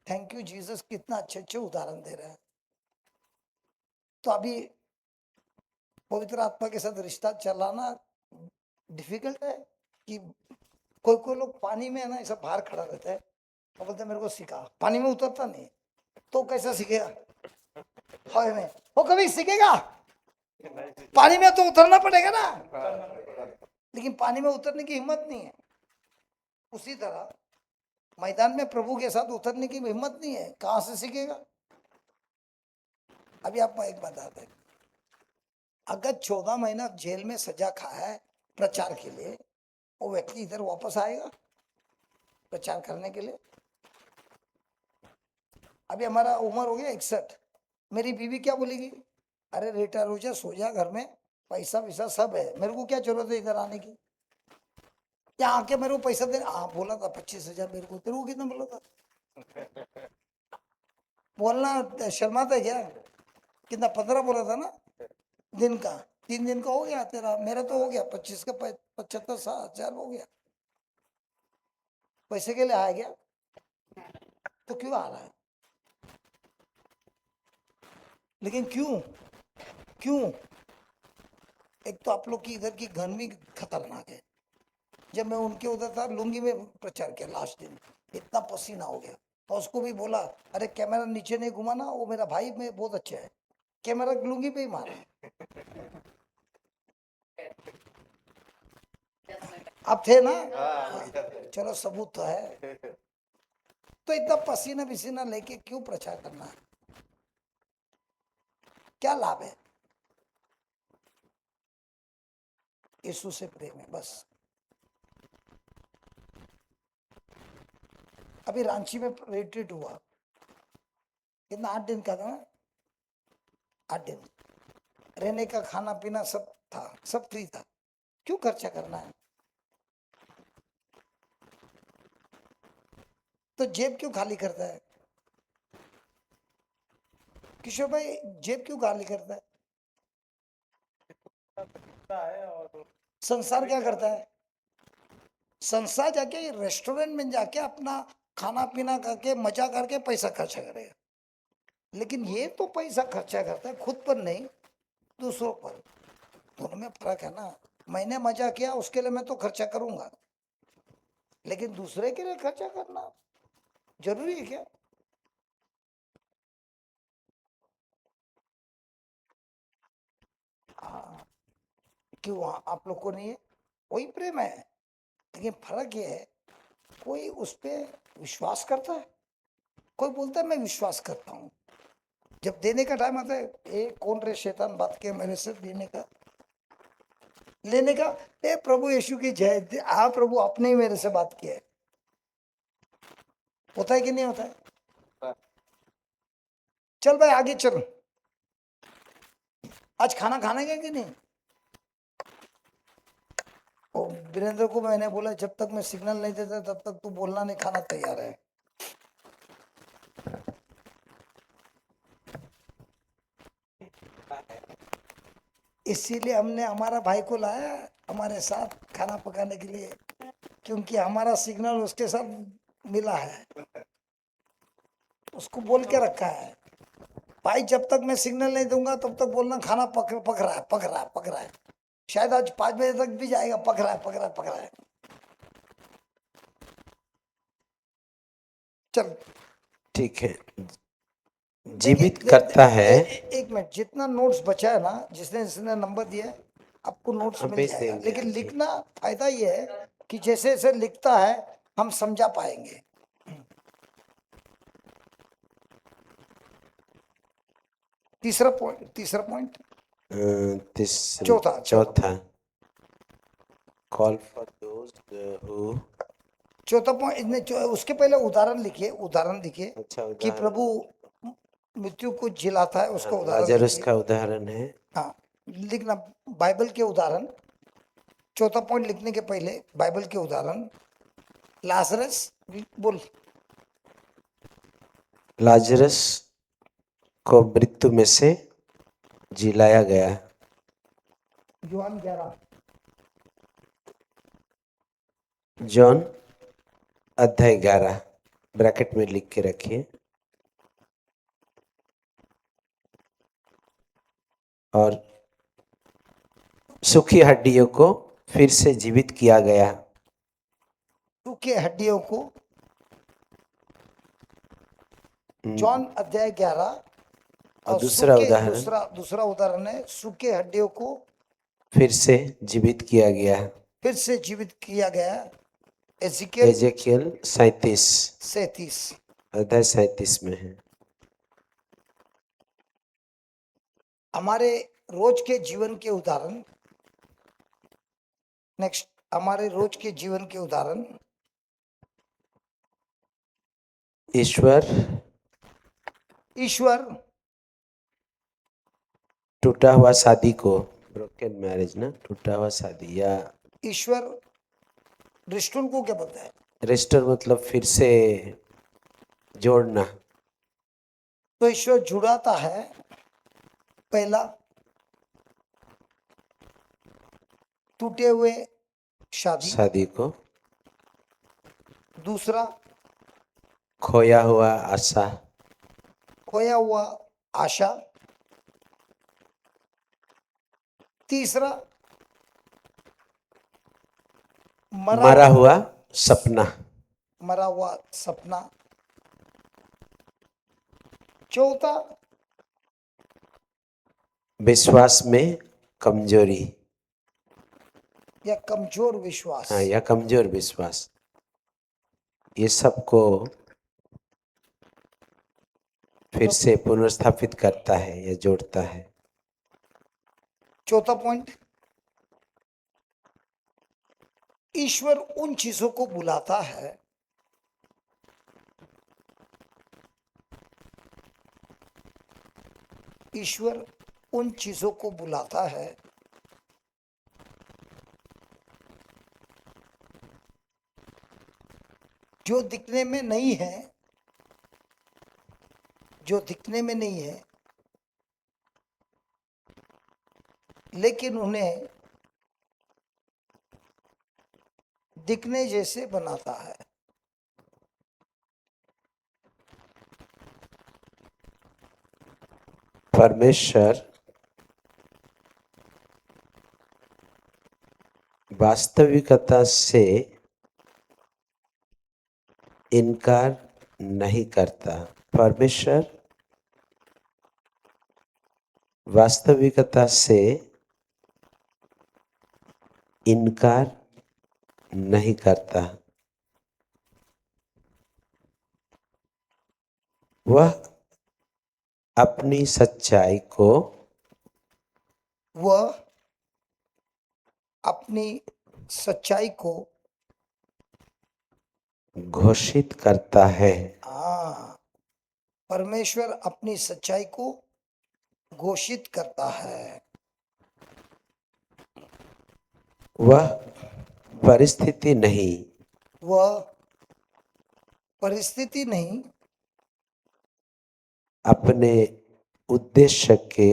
थैंक यू जीसस, कितना अच्छे अच्छे उदाहरण दे रहे हैं। तो अभी पवित्र आत्मा के साथ रिश्ता चलाना डिफिकल्ट है कि कोई कोई लोग पानी में है ना ऐसा बाहर खड़ा रहता है और बोलते मेरे को सिखा, पानी में उतरता नहीं, तो कैसा सीखेगा? है नहीं, वो कभी सीखेगा? पानी में तो उतरना पड़ेगा ना, लेकिन पानी में उतरने की हिम्मत नहीं है। उसी तरह मैदान में प्रभु के साथ उतरने की हिम्मत नहीं है, कहां से सीखेगा? अभी आपको एक बताते हैं, अगर 14 महीना जेल में सजा खाया है प्रचार के लिए, वो व्यक्ति इधर वापस आएगा प्रचार करने के लिए? अभी हमारा उम्र हो गया 61, मेरी बीवी क्या बोलेगी? अरे रिटायर हो जा, सो जा घर में, पैसा वैसा सब है, मेरे को क्या जरूरत है इधर आने की? या आके मेरे को पैसा दे, हाँ बोला था 25,000 मेरे को, तेरे को कितना बोला था? बोलना शर्माता है क्या? कितना 15 बोला था ना दिन का, 3 दिन का हो गया तेरा, मेरा तो हो गया 25 का 75,000 हो गया। पैसे के लिए आ गया तो क्यों आ रहा है? लेकिन क्यों क्यों? एक तो आप लोग की इधर की गर्मी खतरनाक है। जब मैं उनके उधर था लुंगी में प्रचार किया लास्ट दिन, इतना पसीना हो गया, तो उसको भी बोला अरे कैमरा नीचे नहीं घुमाना, वो मेरा भाई में बहुत अच्छा है, कैमरा लुंगी पे ही मारा। आप थे ना? चलो सबूत तो है। तो इतना पसीना विसीना लेके क्यों प्रचार करना है? क्या लाभ है? यीशु से प्रेम है बस। अभी रांची में रिट्रीट हुआ, कितना 8 दिन का था ना, 8 दिन रहने का, खाना पीना सब था, सब फ्री था, क्यों खर्चा करना है? तो जेब क्यों खाली करता है किशोर भाई? जेब क्यों खाली करता है? संसार क्या करता है? संसार जाके रेस्टोरेंट में जाके अपना खाना पीना करके मजा करके पैसा खर्चा करेगा, लेकिन ये तो पैसा खर्चा करता है खुद पर नहीं, दूसरों पर। दोनों में फर्क है ना। मैंने मजा किया उसके लिए मैं तो खर्चा करूंगा, लेकिन दूसरे के लिए खर्चा करना जरूरी है क्या? हाँ, क्यों आप लोग को नहीं है? वही प्रेम है, लेकिन फर्क ये है, कोई उस पर विश्वास करता है, कोई बोलता है मैं विश्वास करता हूँ, जब देने का टाइम आता है, ए कौन रे शैतान बात के मेरे से देने का लेने का? ए प्रभु यीशु की जय, हाँ प्रभु आपने ही मेरे से बात की है। होता है कि नहीं होता है? चल भाई आगे चल, आज खाना खाने का कि नहीं? ओ वीरेंद्र को मैंने बोला जब तक मैं सिग्नल नहीं देता तब तक तू बोलना नहीं, खाना तैयार है। इसीलिए हमने हमारा भाई को लाया हमारे साथ खाना पकाने के लिए, क्योंकि हमारा सिग्नल उसके साथ मिला है, उसको बोल के रखा है भाई जब तक मैं सिग्नल नहीं दूंगा तब तक बोलना खाना पक रहा है, पक रहा है, पक रहा है। शायद आज 5 बजे तक भी जाएगा, पक रहा है, पक रहा है, पक रहा है। चल ठीक है, जीवित करता है। एक मिनट, जितना नोट्स बचा है ना, जिसने जिसने नंबर दिया है आपको नोट्स हम मिल भेज जाएगा, देंगे। लेकिन लिखना फायदा ये है कि जैसे जैसे लिखता है हम समझा पाएंगे। तीसरा पॉइंट चौथा कॉल फॉर दोज हु। चौथा पॉइंट उसके पहले उदाहरण लिखिए, उदाहरण लिखिए अच्छा, कि प्रभु मृत्यु को जिलाता है, उसका उदाहरण लाजरस लिखिए। का उदाहरण है। हाँ लिखना, बाइबल के उदाहरण। चौथा पॉइंट लिखने के पहले बाइबल के उदाहरण। लाजरस बोल। लाजरस को मृत्यु में से जिलाया गया। यूहन्ना 11 जॉन अध्याय 11 ब्रैकेट में लिख के रखिए। और सूखी हड्डियों को फिर से जीवित किया गया। सूखे हड्डियों को, जॉन अध्याय 11। और दूसरा उदाहरण है सूखे हड्डियों को फिर से जीवित किया गया। फिर से जीवित किया गया। Ezekiel Ezekiel 37 37। अध्याय 37 में है। हमारे रोज के जीवन के उदाहरण। नेक्स्ट, हमारे रोज के जीवन के उदाहरण। ईश्वर ईश्वर टूटा हुआ शादी को, ब्रोकन मैरिज ना, टूटा हुआ शादी, या ईश्वर रिस्टोर को क्या बोलता है? रेस्टर मतलब फिर से जोड़ना। तो ईश्वर जुड़ाता है। पहला, टूटे हुए शादी। शादी को, दूसरा, खोया हुआ आशा, खोया हुआ आशा। तीसरा, मरा हुआ सपना। मरा हुआ सपना। चौथा, विश्वास में कमजोरी, या कमजोर विश्वास। हाँ, या कमजोर विश्वास। ये सबको फिर से पुनर्स्थापित करता है या जोड़ता है। चौथा पॉइंट, ईश्वर उन चीजों को बुलाता है ईश्वर उन चीजों को बुलाता है जो दिखने में नहीं है, जो दिखने में नहीं है, लेकिन उन्हें दिखने जैसे बनाता है। परमेश्वर वास्तविकता से इनकार नहीं करता। परमेश्वर वास्तविकता से इनकार नहीं करता। वह अपनी सच्चाई को वह अपनी सच्चाई को घोषित करता है। हाँ, परमेश्वर अपनी सच्चाई को घोषित करता है। वह परिस्थिति नहीं, वह परिस्थिति नहीं, अपने उद्देश्य के,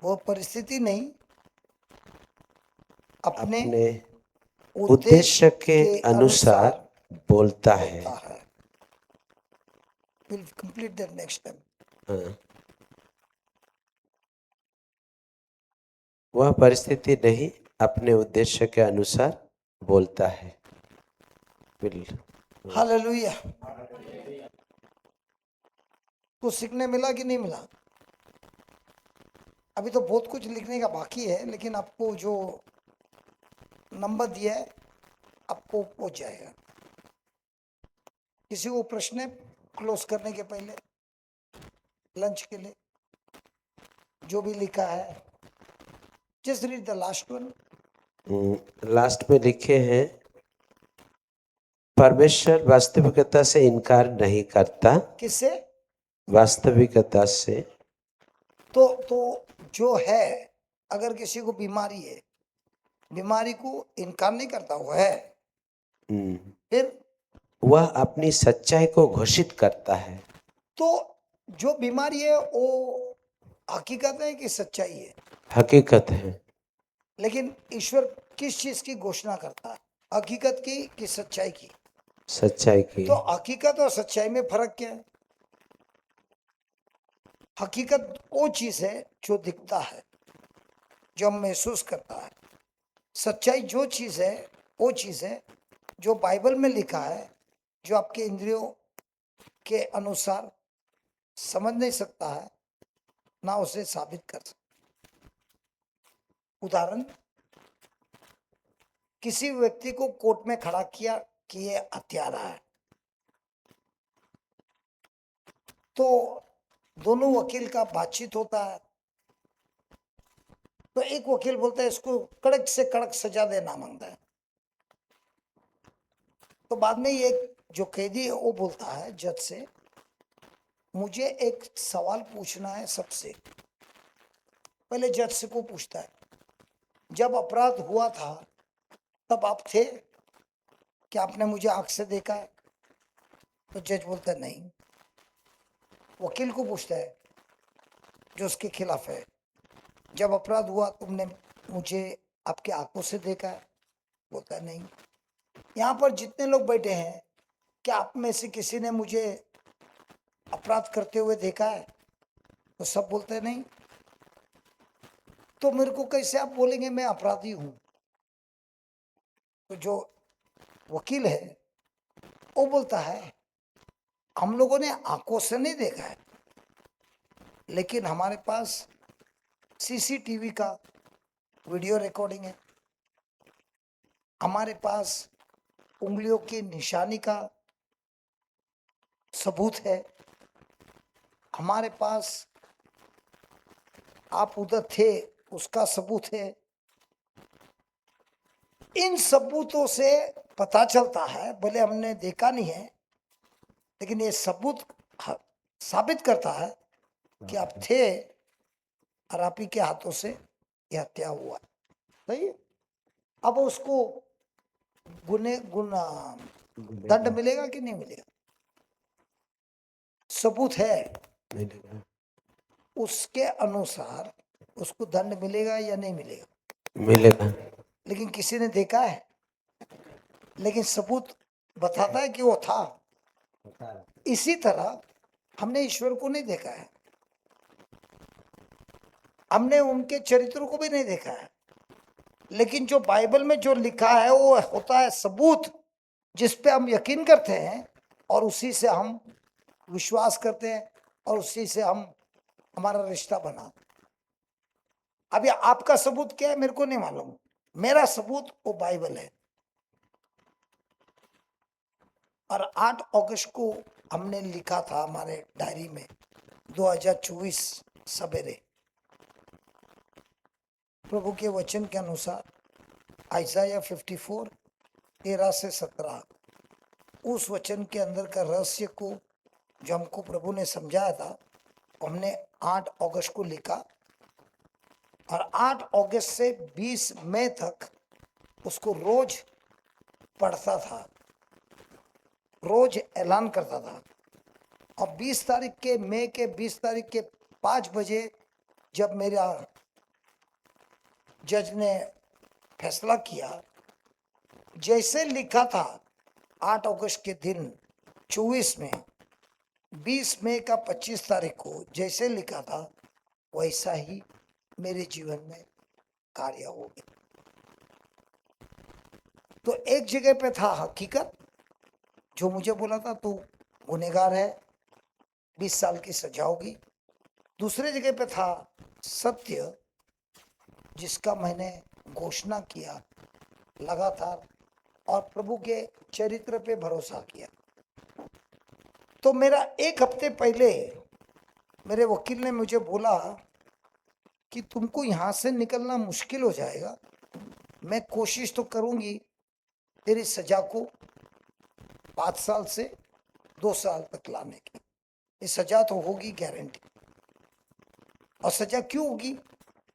वह परिस्थिति नहीं, अपने अपने उद्देश्य के अनुसार बोलता है। We'll complete that next time. हाँ। वह परिस्थिति नहीं, अपने उद्देश्य के अनुसार बोलता है। हालेलुया। कुछ सीखने मिला कि नहीं मिला? अभी तो बहुत कुछ लिखने का बाकी है, लेकिन आपको जो नंबर दिया है आपको पहुंच जाएगा। किसी को प्रश्न है क्लोज करने के पहले, लंच के लिए? जो भी लिखा है, just read the last one. Last में लिखे हैं, परमेश्वर वास्तविकता से इनकार नहीं करता। किससे? वास्तविकता से। तो जो है, अगर किसी को बीमारी है, बीमारी को इनकार नहीं करता, वो है। फिर वह अपनी सच्चाई को घोषित करता है। तो जो बीमारी है वो हकीकत है कि सच्चाई है? हकीकत है। लेकिन ईश्वर किस चीज की घोषणा करता है, हकीकत की कि सच्चाई की? सच्चाई की। तो हकीकत और सच्चाई में फर्क क्या है? हकीकत वो चीज है जो दिखता है, जो हम महसूस करता है। सच्चाई जो चीज है वो चीज है जो बाइबल में लिखा है, जो आपके इंद्रियों के अनुसार समझ नहीं सकता है, ना उसे साबित कर सकता। उदाहरण, किसी व्यक्ति को कोर्ट में खड़ा किया कि ये हत्यारा है, तो दोनों वकील का बातचीत होता है। तो एक वकील बोलता है इसको कड़क से कड़क सजा देना मांगता है। तो बाद में ये जो कैदी है वो बोलता है जज से, मुझे एक सवाल पूछना है सबसे। पहले जज से को पूछता है, जब अपराध हुआ था तब आप थे क्या, आपने मुझे आंख से देखा है? तो जज बोलता है नहीं। वकील को पूछता है जो उसके खिलाफ है, जब अपराध हुआ तुमने मुझे आपके आंखों से देखा है? बोलता है नहीं। यहाँ पर जितने लोग बैठे हैं, क्या आप में से किसी ने मुझे अपराध करते हुए देखा है? तो सब बोलते हैं नहीं। तो मेरे को कैसे आप बोलेंगे मैं अपराधी हूं? तो जो वकील है वो बोलता है, हम लोगों ने आंखों से नहीं देखा है, लेकिन हमारे पास सीसीटीवी का वीडियो रिकॉर्डिंग है, हमारे पास उंगलियों की निशानी का सबूत है, हमारे पास आप उधर थे उसका सबूत है। इन सबूतों से पता चलता है, भले हमने देखा नहीं है, लेकिन ये सबूत साबित करता है कि आप थे और आप ही के हाथों से यह हत्या हुआ। सही है। अब उसको दंड मिलेगा कि नहीं मिलेगा? सबूत है, उसके अनुसार उसको दंड मिलेगा या नहीं मिलेगा? मिलेगा। लेकिन किसी ने देखा है, लेकिन सबूत बताता है कि वो था। इसी तरह हमने ईश्वर को नहीं देखा है, हमने उनके चरित्रों को भी नहीं देखा है, लेकिन जो बाइबल में जो लिखा है वो होता है सबूत, जिस पे हम यकीन करते हैं और उसी से हम विश्वास करते हैं और उसी से हम हमारा रिश्ता बना। अभी आपका सबूत क्या है मेरे को नहीं मालूम, मेरा सबूत वो बाइबल है। और 8 अगस्त को हमने लिखा था हमारे डायरी में 2024 सवेरे, प्रभु के वचन के अनुसार आइसाया 54 13 से 17, उस वचन के अंदर का रहस्य को जो हमको प्रभु ने समझाया था, हमने 8 अगस्त को लिखा और 8 अगस्त से 20 मई तक उसको रोज पढ़ता था, रोज ऐलान करता था। और 20 तारीख के मई के 20 तारीख के 5 बजे जब मेरा जज ने फैसला किया, जैसे लिखा था 8 अगस्त के दिन 24 में, 20 मई का 25 तारीख को जैसे लिखा था वैसा ही मेरे जीवन में कार्य हो गया। तो एक जगह पे था हकीकत, जो मुझे बोला था तू गुनहगार है, 20 साल की सजा होगी। दूसरे जगह पे था सत्य, जिसका मैंने घोषणा किया लगातार और प्रभु के चरित्र पे भरोसा किया। तो मेरा 1 हफ्ते पहले मेरे वकील ने मुझे बोला कि तुमको यहाँ से निकलना मुश्किल हो जाएगा, मैं कोशिश तो करूँगी तेरी सजा को 5 साल से 2 साल तक लाने की। ये सजा तो होगी गारंटी। और सजा क्यों होगी?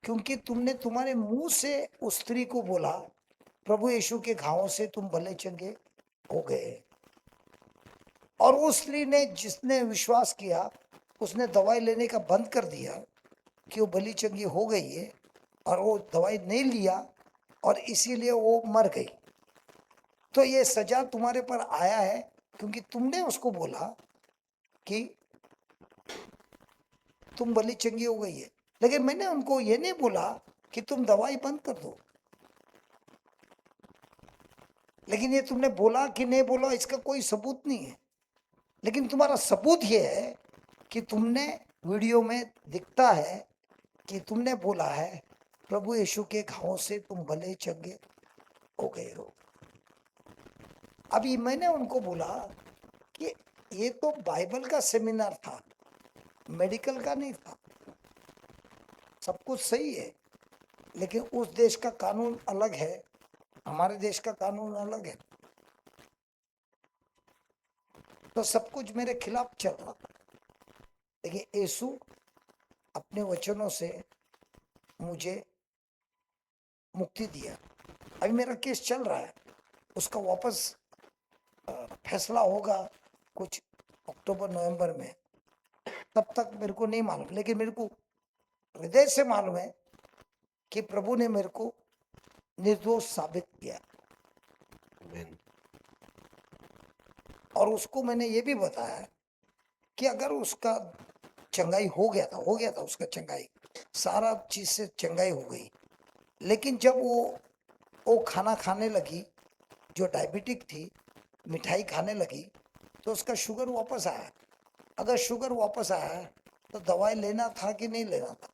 क्योंकि तुमने तुम्हारे मुंह से उस स्त्री को बोला प्रभु यीशु के घावों से तुम भले चंगे हो गए, और उस स्त्री ने जिसने विश्वास किया उसने दवाई लेने का बंद कर दिया कि वो भली चंगी हो गई है, और वो दवाई नहीं लिया और इसीलिए वो मर गई। तो ये सजा तुम्हारे पर आया है क्योंकि तुमने उसको बोला कि तुम भली चंगी हो गई है, लेकिन मैंने उनको ये नहीं बोला कि तुम दवाई बंद कर दो। लेकिन ये तुमने बोला कि नहीं बोला इसका कोई सबूत नहीं है, लेकिन तुम्हारा सबूत ये है कि तुमने वीडियो में दिखता है कि तुमने बोला है प्रभु यीशु के घावों से तुम भले चंगे हो गए हो। अभी मैंने उनको बोला कि ये तो बाइबल का सेमिनार था, मेडिकल का नहीं था। सब कुछ सही है, लेकिन उस देश का कानून अलग है, हमारे देश का कानून अलग है। तो सब कुछ मेरे खिलाफ चल रहा था, लेकिन यीशु अपने वचनों से मुझे मुक्ति दिया। अभी मेरा केस चल रहा है, उसका वापस फैसला होगा कुछ अक्टूबर नवंबर में, तब तक मेरे को नहीं मालूम, लेकिन मेरे को हृदय से मालूम है कि प्रभु ने मेरे को निर्दोष साबित किया। आमीन। और उसको मैंने ये भी बताया कि अगर उसका चंगाई हो गया था उसका चंगाई, सारा चीज से चंगाई हो गई, लेकिन जब वो खाना खाने लगी, जो डायबिटिक थी, मिठाई खाने लगी, तो उसका शुगर वापस आया। अगर शुगर वापस आया तो दवाई लेना था कि नहीं लेना था?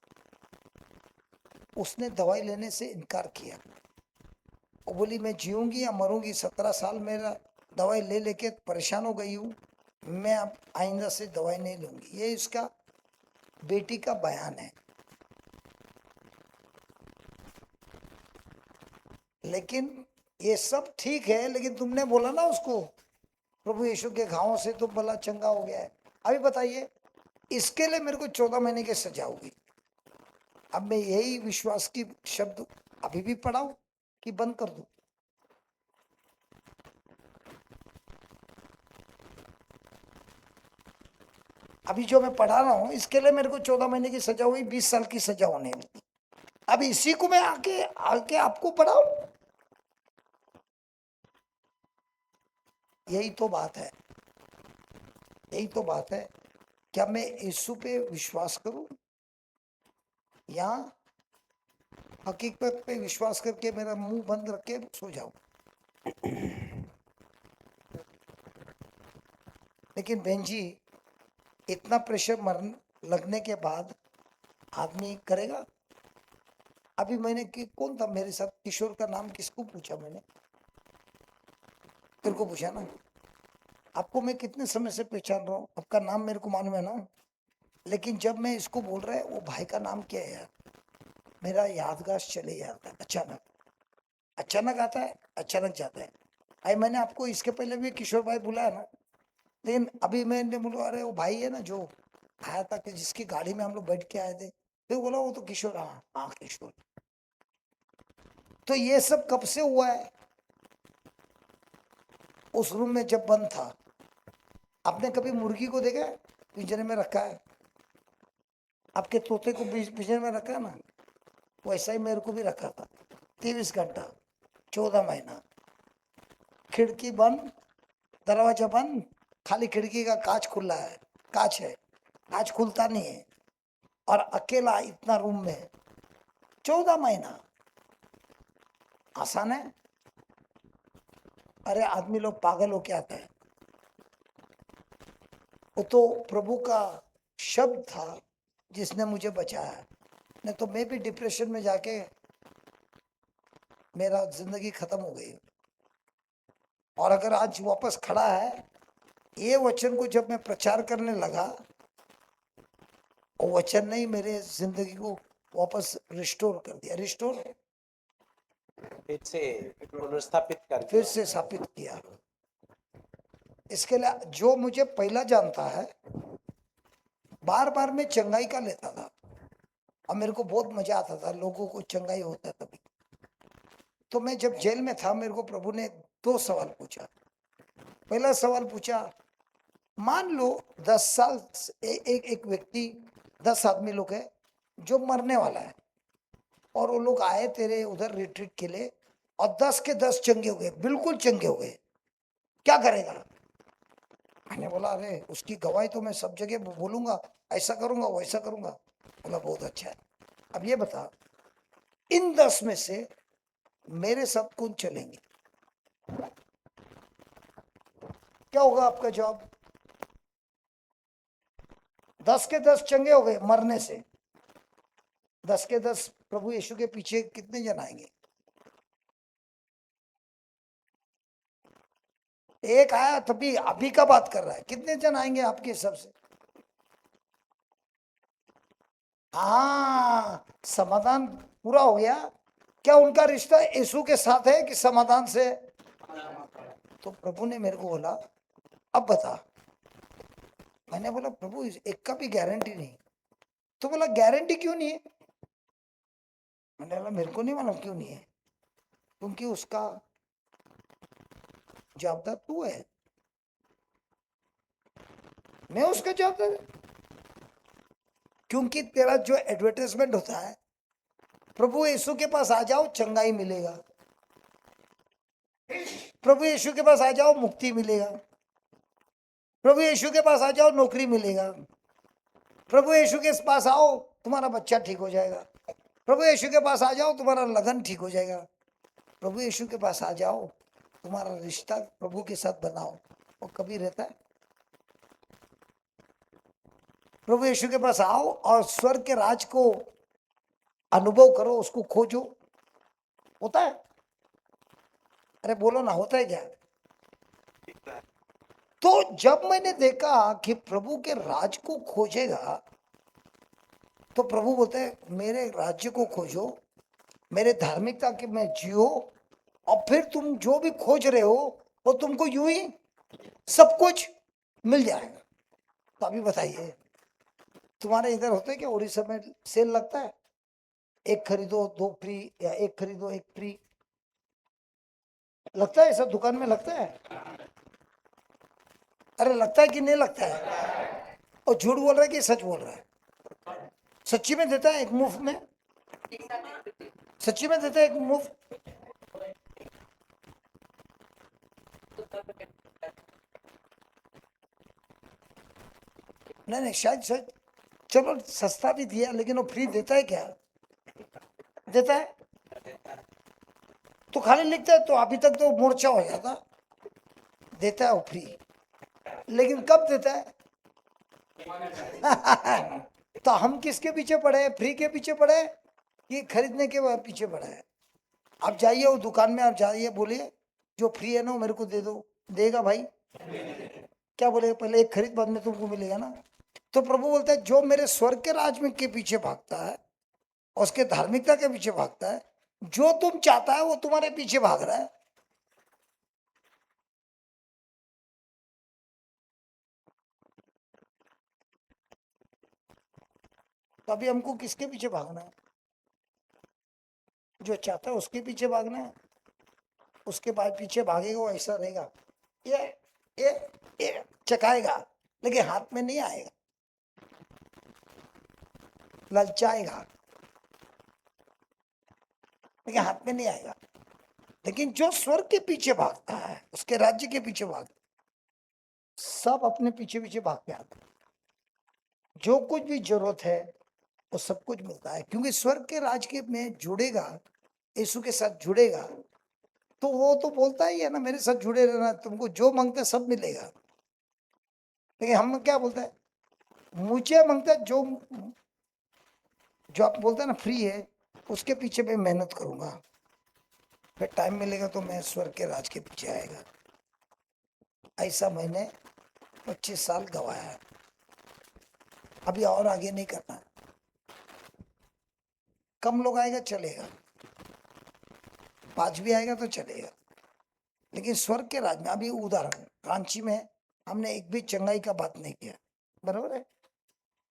उसने दवाई लेने से इनकार किया। वो बोली मैं जीऊंगी या मरूंगी, 17 साल मेरा दवाई ले लेके परेशान हो गई हूँ, मैं अब आइंदा से दवाई नहीं लूंगी। ये इसका बेटी का बयान है। लेकिन ये सब ठीक है, लेकिन तुमने बोला ना उसको प्रभु यीशु के घावों से तो भला चंगा हो गया है। अभी बताइए, इसके लिए मेरे को 14 महीने की सजा होगी। अब मैं यही विश्वास की शब्द अभी भी पढ़ाऊं कि बंद कर दूं? अभी जो मैं पढ़ा रहा हूं, इसके लिए मेरे को 14 महीने की सजा हुई, 20 साल की सजा होने लगी। अब इसी को मैं आके आके आपको पढ़ाऊं? यही तो बात है, यही तो बात है। क्या मैं यीशु पे विश्वास करूं या हकीकत पे विश्वास करके मेरा मुंह बंद रख के सो जाऊं? लेकिन बहन जी, इतना प्रेशर मरने लगने के बाद आदमी करेगा? अभी मैंने कौन था मेरे साथ, किशोर का नाम किसको पूछा मैंने? तेरे को पूछा ना। आपको मैं कितने समय से पहचान रहा हूँ, आपका नाम मेरे को मालूम है ना। लेकिन जब मैं इसको बोल रहा है वो भाई का नाम क्या है यार, मेरा यादगार चले जाता है। अचानक अचानक आता है, अचानक जाता है। भाई मैंने आपको इसके पहले भी किशोर भाई बुलाया ना, लेकिन अभी मैंने बोला अरे वो भाई है ना जो आया था, कि जिसकी गाड़ी में हम लोग बैठ के आए थे, फिर बोला वो तो किशोर। हाँ हाँ किशोर। तो ये सब कब से हुआ है? उस रूम में जब बंद था। आपने कभी मुर्गी को देखा है पिंजरे में रखा है? आपके तोते को पिंजरे में रखा है ना, वैसा ही मेरे को भी रखा था। 23 घंटा, 14 महीना, खिड़की बंद, दरवाजा बंद, खाली खिड़की का कांच खुला है, कांच है, कांच खुलता नहीं है, और अकेला इतना रूम में 14 महीना। आसान है? अरे आदमी लोग पागल हो के आता है। वो तो प्रभु का शब्द था जिसने मुझे बचाया, नहीं तो मैं भी डिप्रेशन में जाके मेरा जिंदगी खत्म हो गई। और अगर आज वापस खड़ा है, ये वचन को जब मैं प्रचार करने लगा, वो वचन नहीं मेरे जिंदगी को वापस रिस्टोर कर दिया। रिस्टोर, फिर से पुनर्स्थापित कर फिर दिया। से स्थापित किया। इसके लिए जो मुझे पहला जानता है, बार बार मैं चंगाई का लेता था और मेरे को बहुत मजा आता था, लोगों को चंगाई होता तभी। तो मैं जब जेल में था, मेरे को प्रभु ने 2 सवाल पूछा। पहला सवाल पूछा, मान लो 10 साल एक व्यक्ति, 10 आदमी लोग है जो मरने वाला है, और वो लोग आए तेरे उधर रिट्रीट के लिए, और 10 के 10 चंगे हो गए, बिल्कुल चंगे हो गए, क्या करेगा? मैंने बोला अरे उसकी गवाही तो मैं सब जगह बोलूंगा, ऐसा करूंगा वैसा करूंगा। बोला बहुत अच्छा है। अब ये बता, इन 10 में से मेरे साथ कौन चलेंगे? क्या होगा आपका जवाब? 10 के 10 चंगे हो गए मरने से, 10 के 10 प्रभु यीशु के पीछे कितने जन आएंगे? एक आया तभी अभी का बात कर रहा है, कितने जन आएंगे आपके हिसाब से? हाँ, समाधान पूरा हो गया। क्या उनका रिश्ता यीशु के साथ है कि समाधान से? तो प्रभु ने मेरे को बोला अब बता। मैंने बोला प्रभु एक का भी गारंटी नहीं। तो बोला गारंटी क्यों नहीं है? मैंने बोला मेरे को नहीं मालूम क्यों नहीं है, क्योंकि उसका जवाबदार तू है, मैं उसका जवाबदार। क्योंकि तेरा जो एडवर्टाइजमेंट होता है, प्रभु यीशु के पास आ जाओ चंगाई मिलेगा, प्रभु यीशु के पास आ जाओ मुक्ति मिलेगा, प्रभु यीशु के पास आ जाओ नौकरी मिलेगा, प्रभु यीशु के पास आओ तुम्हारा बच्चा ठीक हो जाएगा, प्रभु यीशु के पास आ जाओ तुम्हारा लगन ठीक हो जाएगा, प्रभु यीशु के पास आ जाओ तुम्हारा रिश्ता प्रभु के साथ बनाओ। वो कभी रहता है? प्रभु यीशु के पास आओ और स्वर्ग के राज को अनुभव करो, उसको खोजो। होता है? अरे बोलो ना, होता है क्या? तो जब मैंने देखा कि प्रभु के राज को खोजेगा, तो प्रभु बोलते हैं मेरे राज्य को खोजो, मेरे धार्मिकता के में जियो, और फिर तुम जो भी खोज रहे हो वो तुमको यूं ही सब कुछ मिल जाएगा। तो अभी बताइए, तुम्हारे इधर होता है क्या उड़ीसा में सेल लगता है, एक खरीदो दो फ्री, या एक खरीदो एक फ्री? लगता है? सब दुकान में लगता है? अरे लगता है कि नहीं लगता है? और झूठ बोल रहा है कि सच बोल रहा है? सच्ची में देता है एक मुफ्त में? सच्ची में देता है एक मुफ्त? नहीं शायद सच, चलो सस्ता भी दिया, लेकिन वो फ्री देता है क्या? देता है? तो खाली लिखता है, तो अभी तक तो मोर्चा हो जाता। देता है वो फ्री, लेकिन कब देता है? तो हम किसके पीछे पड़े हैं? फ्री के पीछे पड़े हैं कि खरीदने के पीछे पड़े हैं? आप जाइए वो दुकान में, आप जाइए बोलिए जो फ्री है ना वो मेरे को दे दो, देगा भाई? क्या बोलेगा? पहले एक खरीद बाद में तुमको मिलेगा ना। तो प्रभु बोलता है जो मेरे स्वर्ग के राज में के पीछे भागता है, उसके धार्मिकता के पीछे भागता है, जो तुम चाहता है वो तुम्हारे पीछे भाग रहा है। तो अभी हमको किसके पीछे भागना है? जो चाहता है उसके पीछे भागना है। उसके बाद पीछे भागेगा वो ऐसा रहेगा, ये चकाएगा, लेकिन हाथ में नहीं आएगा, ललचाएगा, लेकिन हाथ में नहीं आएगा। लेकिन जो स्वर्ग के पीछे भागता है, उसके राज्य के पीछे भागता है, सब अपने पीछे पीछे भाग के आता है। जो कुछ भी जरूरत है वो सब कुछ मिलता है, क्योंकि स्वर्ग के राज के में जुड़ेगा, यीशु के साथ जुड़ेगा, तो वो तो बोलता ही है ना मेरे साथ जुड़े रहना, तुमको जो मांगते सब मिलेगा। लेकिन हम क्या बोलते हैं? मुझे मांगता है जो आप बोलते हैं ना फ्री है, उसके पीछे मैं मेहनत करूंगा, फिर टाइम मिलेगा तो मैं स्वर्ग के राज के पीछे आएगा। ऐसा मैंने 25 साल गवाया है, अभी और आगे नहीं करना। कम लोग आएगा चलेगा, 5 भी आएगा तो चलेगा, लेकिन स्वर्ग के राज में, अभी उदाहरण रांची में हमने एक भी चंगाई का बात नहीं किया, बराबर है?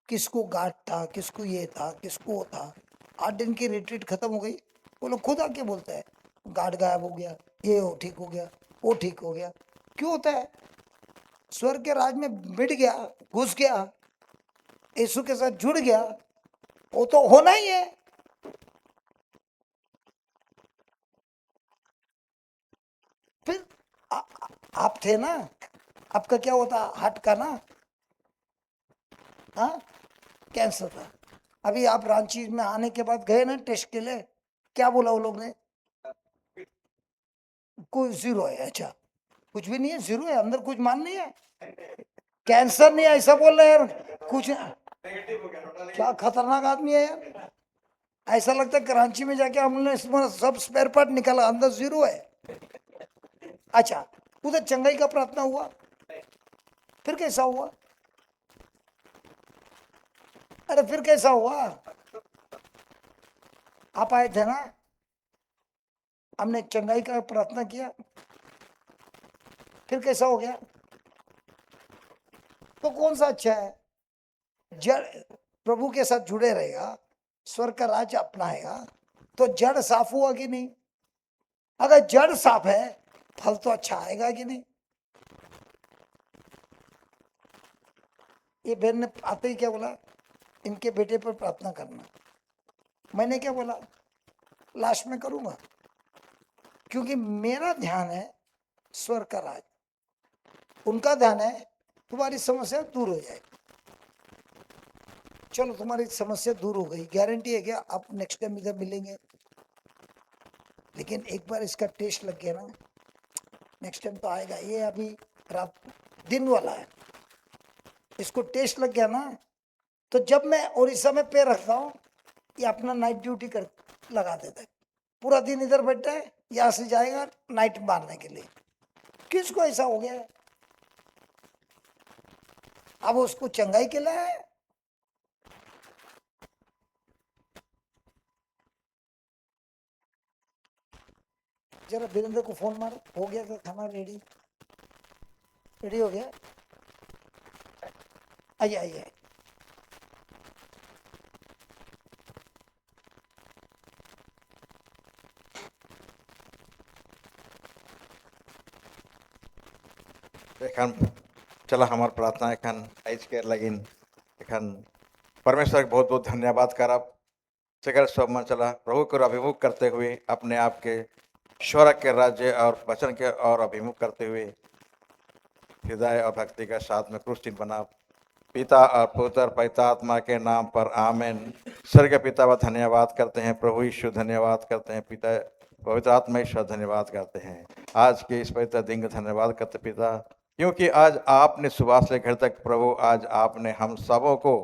किसको गांठ था, किसको ये था, किसको वो था। 8 दिन की रिट्रीट खत्म हो गई, वो लोग खुद आके बोलते हैं गांठ गायब हो गया, ये हो ठीक हो गया, वो ठीक हो गया। क्यों होता है? स्वर्ग के राज में मिट गया, घुस गया, यीशु के साथ जुड़ गया, वो तो होना ही है। फिर आप थे ना, आपका क्या होता? हार्ट का ना, हाँ कैंसर था। अभी आप रांची में आने के बाद गए ना टेस्ट के लिए, क्या बोला वो लोग ने? कोई 0 है। अच्छा, कुछ भी नहीं है, 0 है, अंदर कुछ मान नहीं है, कैंसर नहीं है, ऐसा बोल रहे हैं कुछ। क्या खतरनाक आदमी है यार, ऐसा लगता है कराची में जाके हमने सब स्पेयर पार्ट निकाला, अंदर 0 है। अच्छा, उधर चंगाई का प्रार्थना हुआ, फिर कैसा हुआ? अरे फिर कैसा हुआ? आप आए थे ना, हमने चंगाई का प्रार्थना किया, फिर कैसा हो गया? तो कौन सा अच्छा है? जड़ प्रभु के साथ जुड़े रहेगा, स्वर्ग का राज अपनाएगा, तो जड़ साफ हुआ कि नहीं? अगर जड़ साफ है, फल तो अच्छा आएगा कि नहीं? ये बहन ने आते ही क्या बोला? इनके बेटे पर प्रार्थना करना। मैंने क्या बोला? लास्ट में करूंगा, क्योंकि मेरा ध्यान है स्वर्ग का राज, उनका ध्यान है तुम्हारी समस्या दूर हो जाएगी। चलो तुम्हारी समस्या दूर हो गई, गारंटी है क्या आप नेक्स्ट टाइम इधर मिलेंगे? लेकिन एक बार इसका टेस्ट लग गया ना, नेक्स्ट टाइम तो आएगा। ये अभी रात दिन वाला है, इसको टेस्ट लग गया ना, तो जब मैं उड़ीसा में पैर रखता हूँ, ये अपना नाइट ड्यूटी कर लगा देता है, पूरा दिन इधर बैठा है, यहाँ से जाएगा नाइट मारने के लिए। किसको ऐसा हो गया है? अब उसको चंगाई के लिए है। जरा वीरेंद्र को फोन मारो, हो गया क्या खाना रेडी? रेडी हो गया? आइए आइए। एखन चला हमार प्रार्थना एखन आइज के लगिन एखन परमेश्वर के बहुत बहुत धन्यवाद करब। सेकर सब मन चला प्रभु को अभिमुख करते हुए अपने आप के स्वर्ग के राज्य और वचन के और अभिमुख करते हुए हृदय और भक्ति के साथ में क्रूस चिन्ह बना। पिता और पुत्र पवित्र आत्मा के नाम पर आमेन। स्वर्ग पिता व धन्यवाद करते हैं, प्रभु यीशु धन्यवाद करते हैं, पिता पवित्र आत्मा ईश्वर धन्यवाद करते हैं। आज के इस पवित्र दिन का धन्यवाद करते पिता, क्योंकि आज आपने सुबह से घर तक प्रभु आज आपने हम सबों को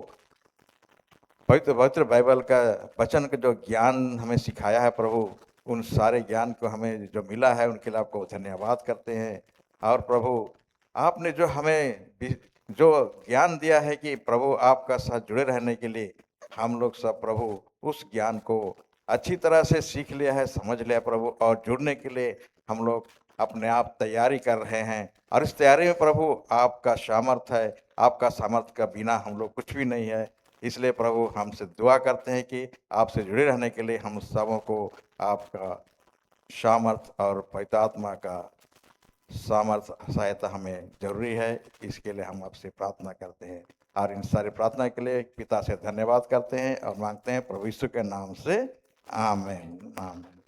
पवित्र पवित्र बाइबल का वचन का जो ज्ञान हमें सिखाया है प्रभु, उन सारे ज्ञान को हमें जो मिला है उनके लिए आपको धन्यवाद करते हैं। और प्रभु आपने जो हमें जो ज्ञान दिया है कि प्रभु आपका साथ जुड़े रहने के लिए हम लोग सब प्रभु उस ज्ञान को अच्छी तरह से सीख लिया है, समझ लिया प्रभु, और जुड़ने के लिए हम लोग अपने आप तैयारी कर रहे हैं। और इस तैयारी में प्रभु आपका सामर्थ है, आपका सामर्थ का बिना हम लोग कुछ भी नहीं है। इसलिए प्रभु हमसे दुआ करते हैं कि आपसे जुड़े रहने के लिए हम सबों को आपका सामर्थ और पवित्र आत्मा का सामर्थ सहायता हमें जरूरी है। इसके लिए हम आपसे प्रार्थना करते हैं और इन सारी प्रार्थना के लिए पिता से धन्यवाद करते हैं और मांगते हैं प्रभु यीशु के नाम से आमीन आमीन।